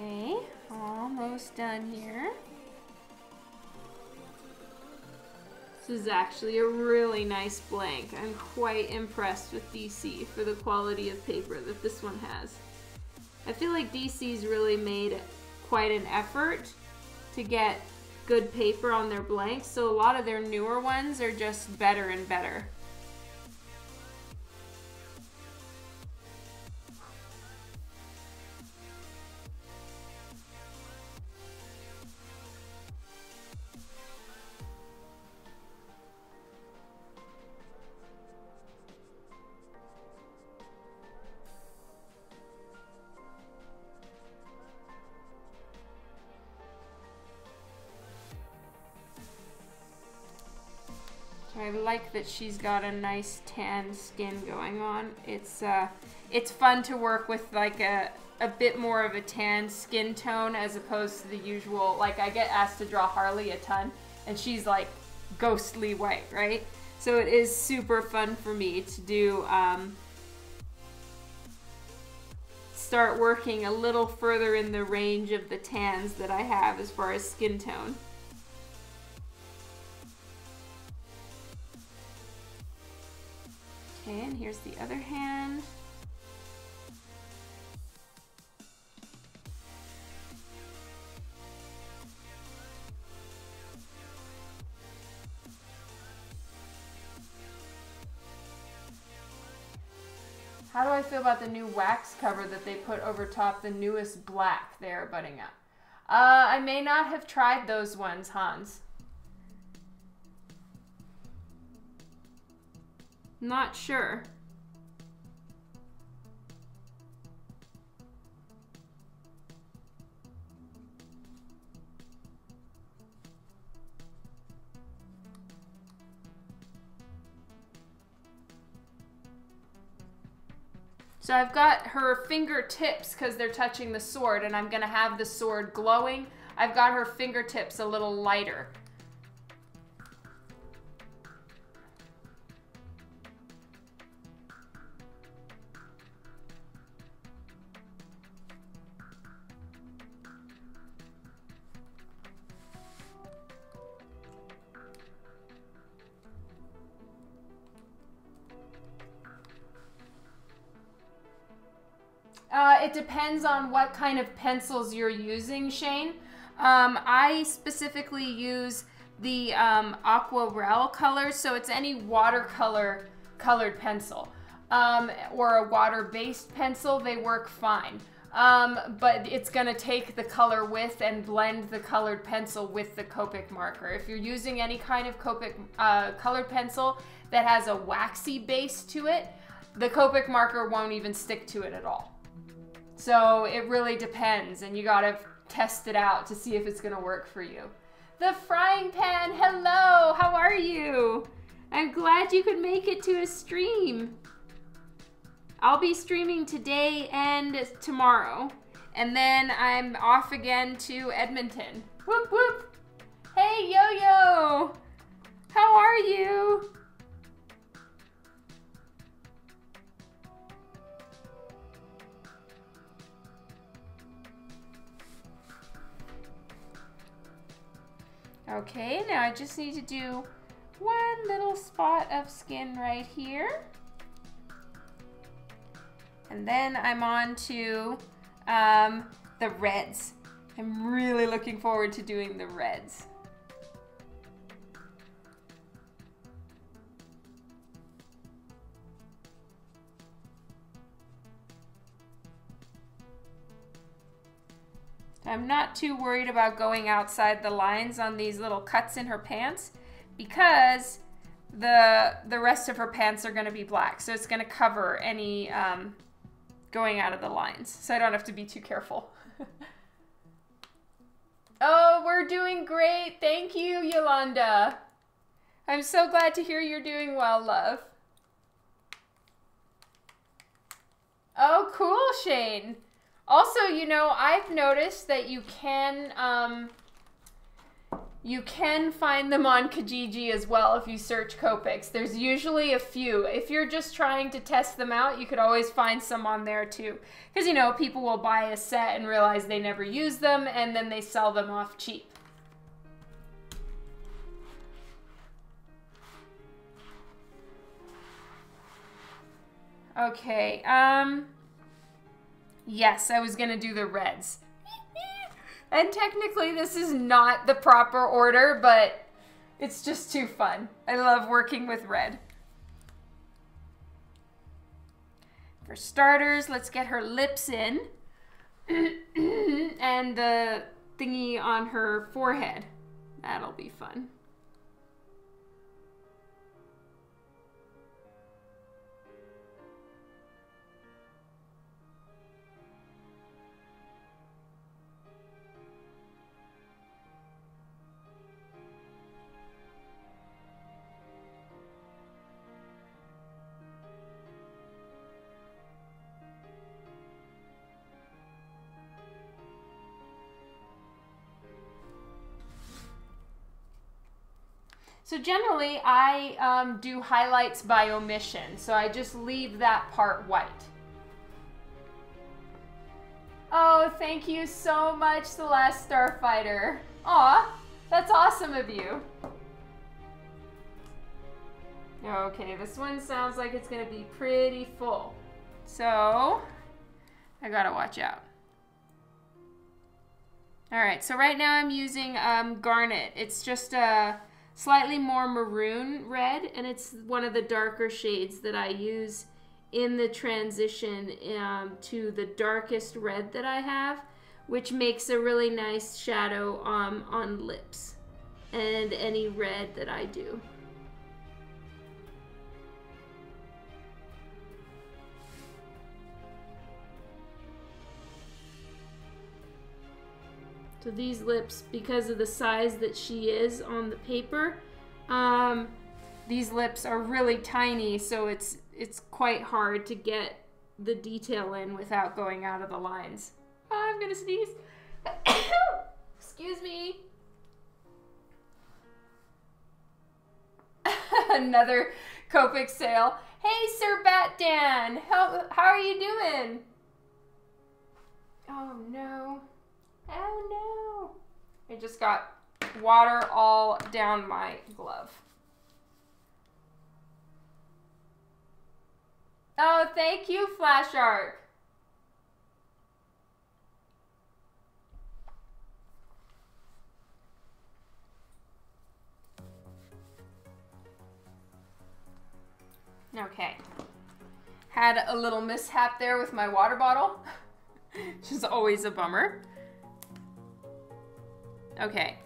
Okay, almost done here. This is actually a really nice blank. I'm quite impressed with DC for the quality of paper that this one has. I feel like DC's really made quite an effort to get good paper on their blanks, so a lot of their newer ones are just better and better. I like that she's got a nice tan skin going on. It's fun to work with like a bit more of a tan skin tone as opposed to the usual, like I get asked to draw Harley a ton and she's like ghostly white, right? So it is super fun for me to do, start working a little further in the range of the tans that I have as far as skin tone. Okay, and here's the other hand. How do I feel about the new wax cover that they put over top the newest black they are budding up? I may not have tried those ones, Hans. Not sure. So I've got her fingertips because they're touching the sword and I'm gonna have the sword glowing. I've got her fingertips a little lighter. It depends on what kind of pencils you're using, Shane. I specifically use the Aquarelle colors, so it's any watercolor colored pencil or a water-based pencil. They work fine, but it's gonna take the color with and blend the colored pencil with the Copic marker. If you're using any kind of Copic colored pencil that has a waxy base to it, the Copic marker won't even stick to it at all. So it really depends, and you gotta test it out to see if it's gonna work for you. The frying pan, hello, how are you? I'm glad you could make it to a stream. I'll be streaming today and tomorrow, and then I'm off again to Edmonton. Whoop whoop. Hey Yo-Yo, how are you? Okay, now I just need to do one little spot of skin right here. And then I'm on to the reds. I'm really looking forward to doing the reds. I'm not too worried about going outside the lines on these little cuts in her pants because the rest of her pants are going to be black. So it's going to cover any going out of the lines. So I don't have to be too careful. Oh, we're doing great. Thank you, Yolanda. I'm so glad to hear you're doing well, love. Oh, cool, Shane. Also, you know, I've noticed that you can find them on Kijiji as well if you search Copics. There's usually a few. If you're just trying to test them out, you could always find some on there too. Because, you know, people will buy a set and realize they never use them, and then they sell them off cheap. Okay, yes, I was gonna do the reds. And technically this is not the proper order, but it's just too fun. I love working with red. For starters, let's get her lips in. And the thingy on her forehead. That'll be fun. So generally, I do highlights by omission, so I just leave that part white. Oh, thank you so much, The Last Starfighter. Aw, that's awesome of you. Okay, this one sounds like it's gonna be pretty full. So, I gotta watch out. All right, so right now I'm using Garnet. It's just a slightly more maroon red, and it's one of the darker shades that I use in the transition to the darkest red that I have, which makes a really nice shadow on lips and any red that I do. So these lips, because of the size that she is on the paper, these lips are really tiny, so it's quite hard to get the detail in without going out of the lines. Oh, I'm gonna sneeze. Excuse me. Another Copic sale. Hey, Sir Bat Dan, how are you doing? Oh no. Oh no. I just got water all down my glove. Oh, thank you, Flash Arc. Okay. Had a little mishap there with my water bottle, which is always a bummer. Okay,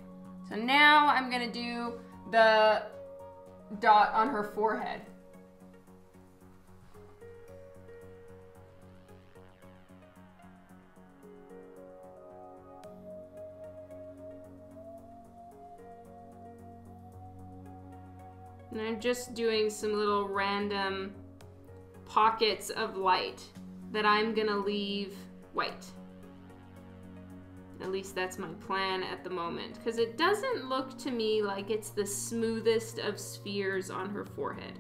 so now I'm gonna do the dot on her forehead. And I'm just doing some little random pockets of light that I'm gonna leave white. At least that's my plan at the moment, because it doesn't look to me like it's the smoothest of spheres on her forehead.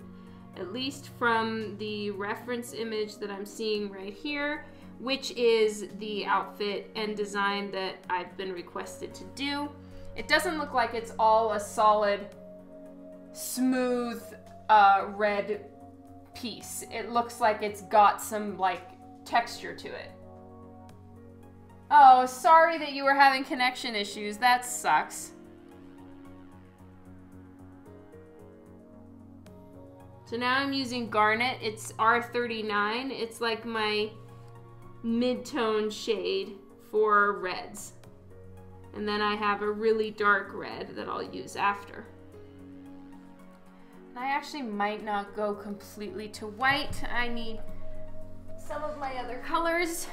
At least from the reference image that I'm seeing right here, which is the outfit and design that I've been requested to do. It doesn't look like it's all a solid, smooth red piece. It looks like it's got some like texture to it. Oh, sorry that you were having connection issues. That sucks. So now I'm using Garnet. It's R39. It's like my mid-tone shade for reds. And then I have a really dark red that I'll use after. I actually might not go completely to white. I need some of my other colors.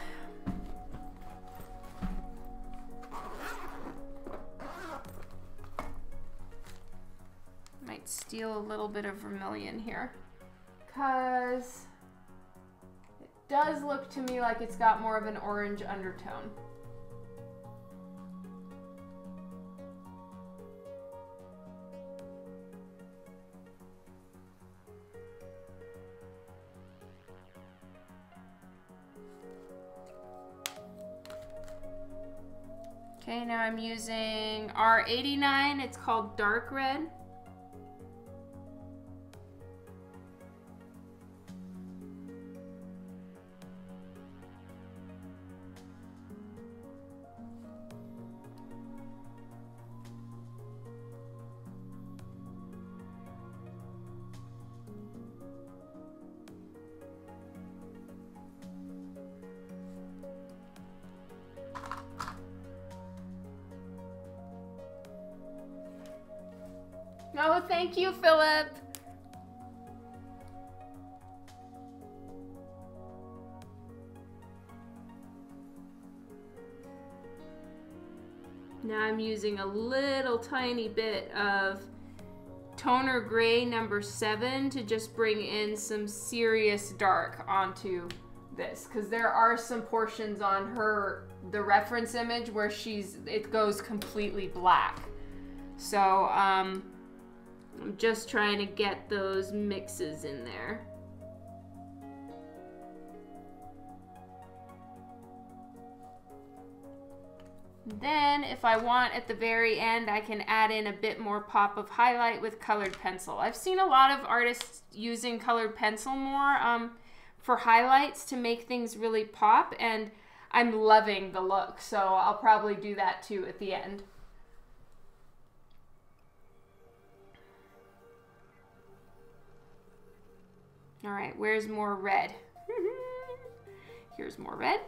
Might steal a little bit of vermilion here, because it does look to me like it's got more of an orange undertone. Okay, now I'm using R89. It's called dark red. Oh, thank you, Philip. Now I'm using a little tiny bit of toner gray number 7 to just bring in some serious dark onto this, because there are some portions on the reference image where it goes completely black. So I'm just trying to get those mixes in there. Then if I want at the very end, I can add in a bit more pop of highlight with colored pencil. I've seen a lot of artists using colored pencil more for highlights to make things really pop, and I'm loving the look, so I'll probably do that too at the end. All right, where's more red? Here's more red.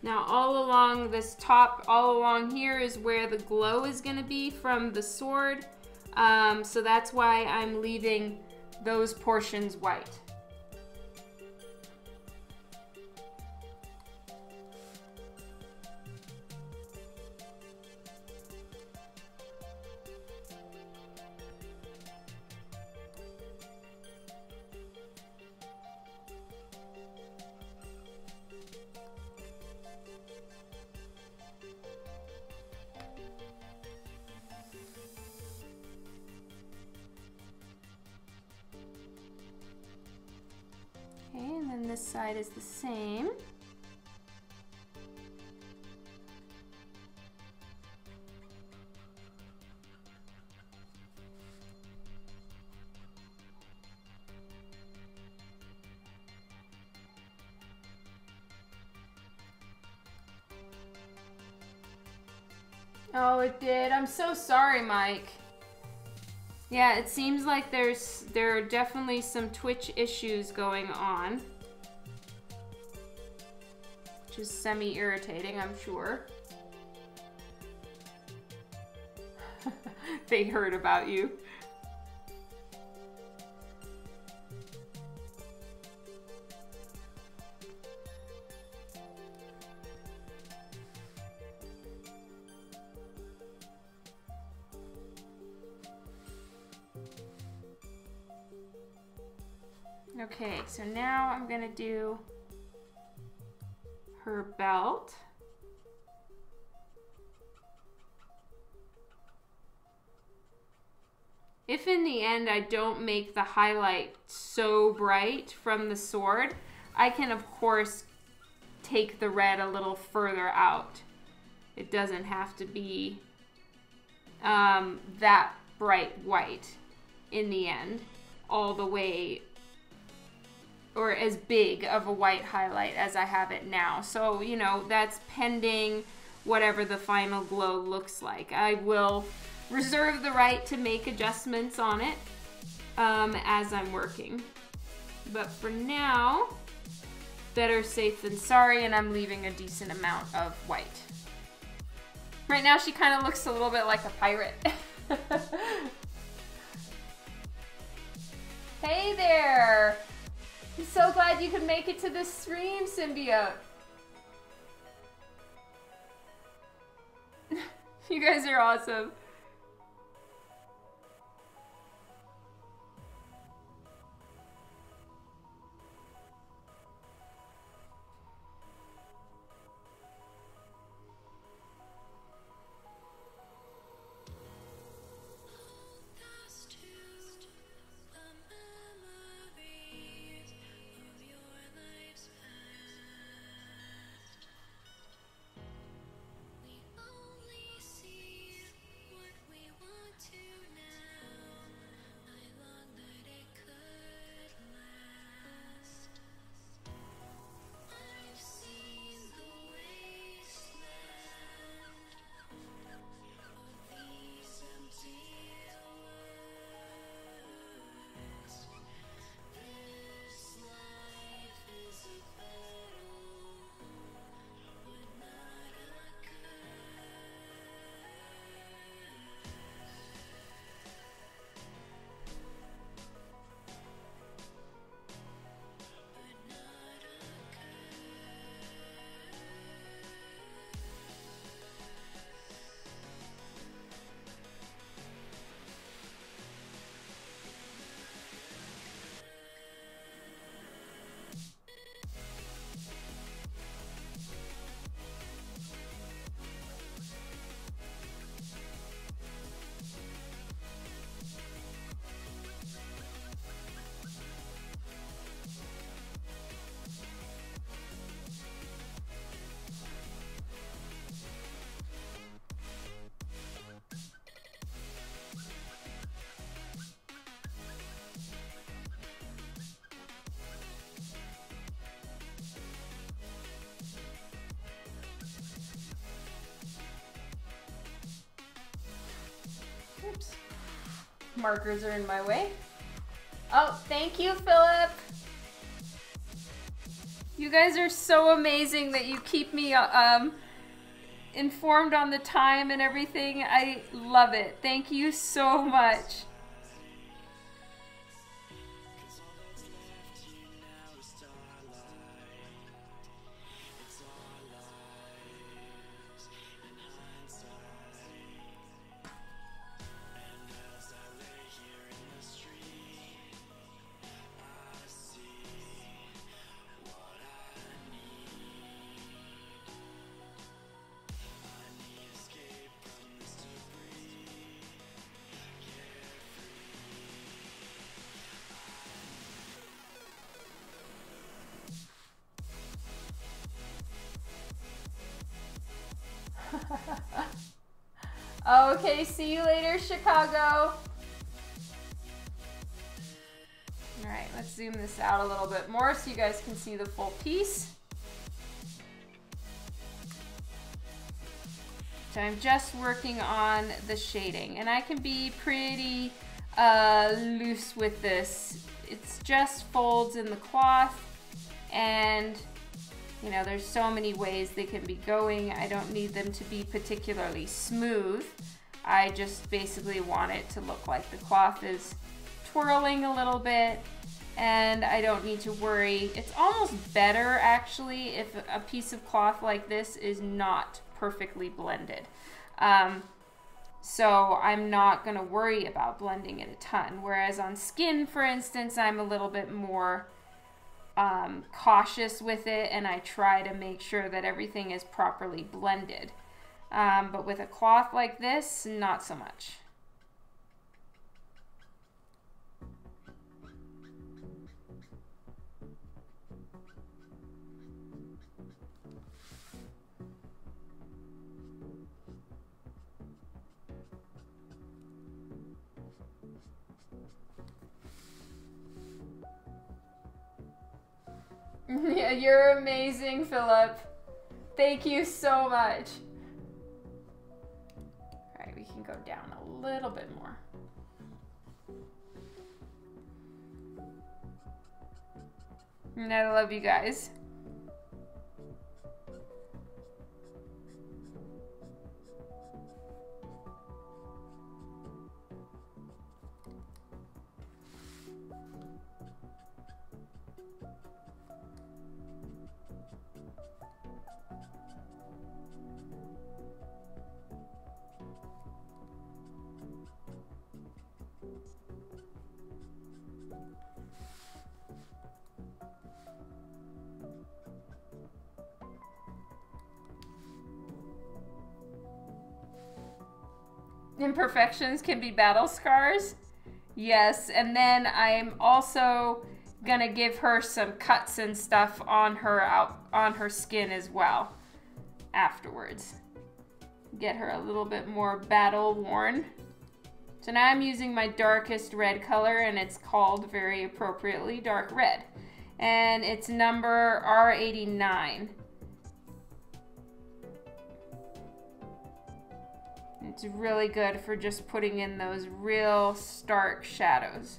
Now all along this top, all along here is where the glow is going to be from the sword. So that's why I'm leaving those portions white. Okay, and then this side is the same. Oh, it did. I'm so sorry, Mike. Yeah, it seems like there are definitely some Twitch issues going on, which is semi-irritating, I'm sure. They heard about you. Okay, so now I'm gonna do her belt. If in the end I don't make the highlight so bright from the sword, I can of course take the red a little further out. It doesn't have to be that bright white in the end, all the way, or as big of a white highlight as I have it now. So, you know, that's pending whatever the final glow looks like. I will reserve the right to make adjustments on it as I'm working. But for now, better safe than sorry, and I'm leaving a decent amount of white. Right now she kind of looks a little bit like a pirate. Hey there! I'm so glad you could make it to this stream, Symbiote. You guys are awesome. Oops. Markers are in my way. Oh, thank you, Philip. You guys are so amazing that you keep me informed on the time and everything. I love it. Thank you so much. Okay, see you later, Chicago. All right, let's zoom this out a little bit more so you guys can see the full piece. So I'm just working on the shading, and I can be pretty loose with this. It's just folds in the cloth, and you know, there's so many ways they can be going. I don't need them to be particularly smooth. I just basically want it to look like the cloth is twirling a little bit, and I don't need to worry. It's almost better actually if a piece of cloth like this is not perfectly blended. So I'm not gonna worry about blending it a ton. Whereas on skin, for instance, I'm a little bit more cautious with it, and I try to make sure that everything is properly blended. But with a cloth like this, not so much. Yeah, you're amazing, Philip. Thank you so much. All right, we can go down a little bit more. And I love you guys. Imperfections can be battle scars. Yes, and then I'm also gonna give her some cuts and stuff on her skin as well afterwards. Get her a little bit more battle worn. So now I'm using my darkest red color, and it's called very appropriately dark red. And it's number R89. It's really good for just putting in those real stark shadows.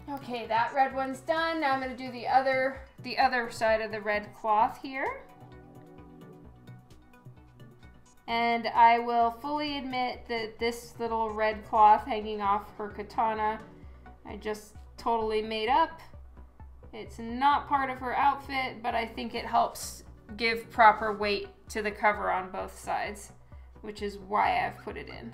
Okay, that red one's done. Now I'm going to do the other side of the red cloth here. And I will fully admit that this little red cloth hanging off her katana, I just totally made up. It's not part of her outfit, but I think it helps give proper weight to the cover on both sides, which is why I've put it in.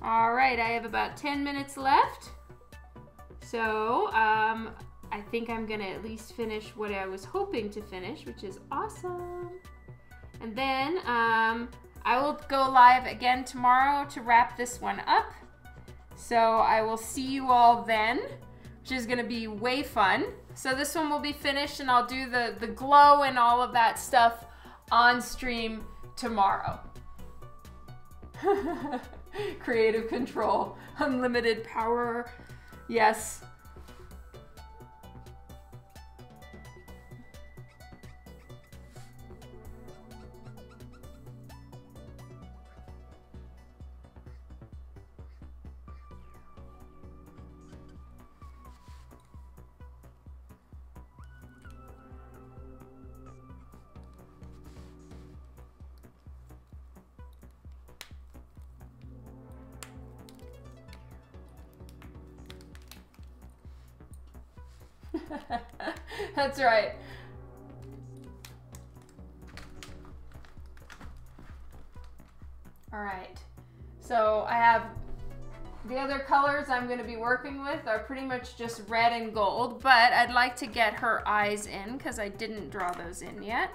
All right, I have about 10 minutes left. So I think I'm gonna at least finish what I was hoping to finish, which is awesome. And then I will go live again tomorrow to wrap this one up. So I will see you all then, which is gonna be way fun. So this one will be finished, and I'll do the glow and all of that stuff on stream tomorrow. Creative control, unlimited power, yes. That's right. All right. So I have the other colors I'm going to be working with are pretty much just red and gold, but I'd like to get her eyes in because I didn't draw those in yet.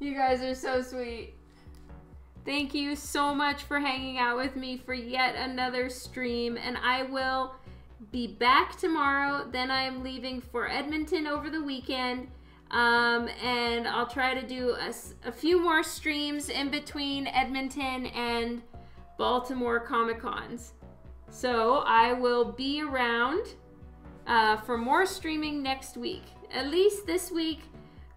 You guys are so sweet. Thank you so much for hanging out with me for yet another stream, and I will be back tomorrow. Then I'm leaving for Edmonton over the weekend, and I'll try to do a few more streams in between Edmonton and Baltimore Comic Cons. So I will be around for more streaming next week. At least this week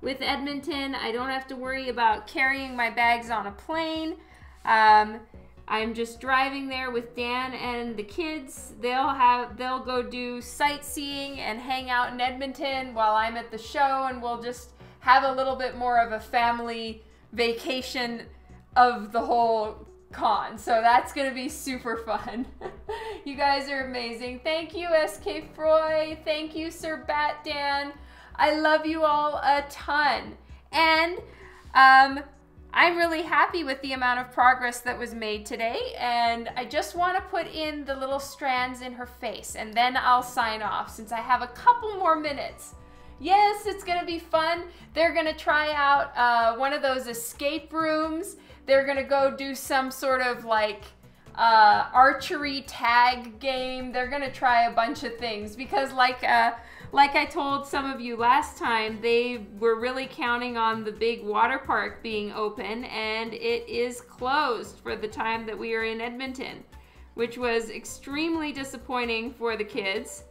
with Edmonton, I don't have to worry about carrying my bags on a plane. I'm just driving there with Dan and the kids. They'll go do sightseeing and hang out in Edmonton while I'm at the show, and we'll just have a little bit more of a family vacation of the whole con. So that's gonna be super fun. You guys are amazing. Thank you, SK Froy. Thank you, Sir Bat Dan. I love you all a ton. And I'm really happy with the amount of progress that was made today, and I just want to put in the little strands in her face, and then I'll sign off since I have a couple more minutes. Yes, it's gonna be fun. They're gonna try out one of those escape rooms. They're gonna go do some sort of like archery tag game. They're gonna try a bunch of things because like I told some of you last time, they were really counting on the big water park being open, and it is closed for the time that we are in Edmonton, which was extremely disappointing for the kids,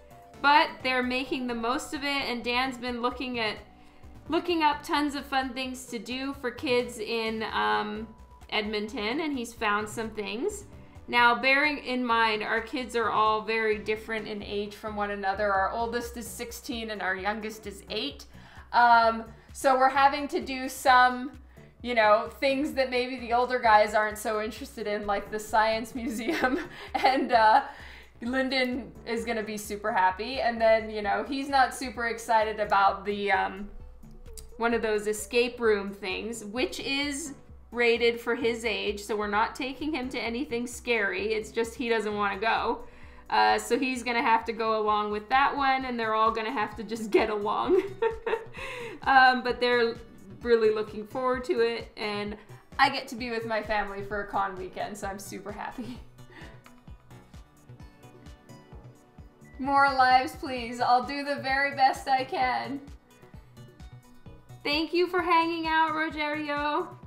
but they're making the most of it, and Dan's been looking up tons of fun things to do for kids in Edmonton, and he's found some things. Now, bearing in mind, our kids are all very different in age from one another. Our oldest is 16 and our youngest is 8. So we're having to do some, you know, things that maybe the older guys aren't so interested in, like the science museum. And Lyndon is going to be super happy. And then, you know, he's not super excited about the one of those escape room things, which is rated for his age, so we're not taking him to anything scary. It's just he doesn't want to go. So he's gonna have to go along with that one, and they're all gonna have to just get along. But they're really looking forward to it, and I get to be with my family for a con weekend, so I'm super happy. More lives, please. I'll do the very best I can. Thank you for hanging out, Rogerio.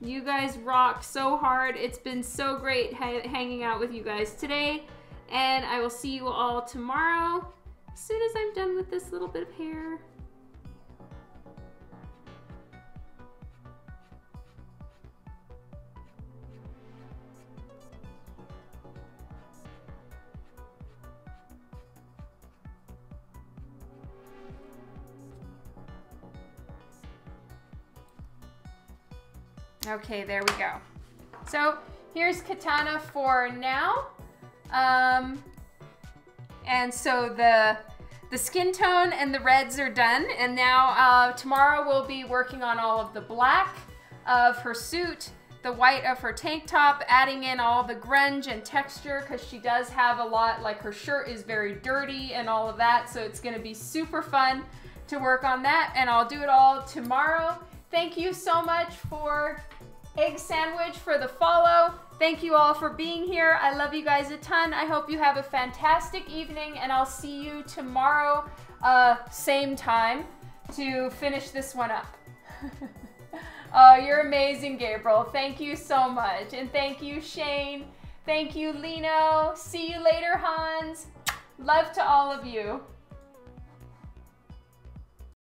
You guys rock so hard. It's been so great hanging out with you guys today. And I will see you all tomorrow as soon as I'm done with this little bit of hair. Okay, there we go. So here's Katana for now. And so the skin tone and the reds are done. And now tomorrow we'll be working on all of the black of her suit, the white of her tank top, adding in all the grunge and texture because she does have a lot, like her shirt is very dirty and all of that. So it's gonna be super fun to work on that, and I'll do it all tomorrow. Thank you so much for Egg Sandwich for the follow. Thank you all for being here. I love you guys a ton. I hope you have a fantastic evening, and I'll see you tomorrow, same time, to finish this one up. Oh, you're amazing, Gabriel. Thank you so much. And thank you, Shane. Thank you, Lino. See you later, Hans. Love to all of you.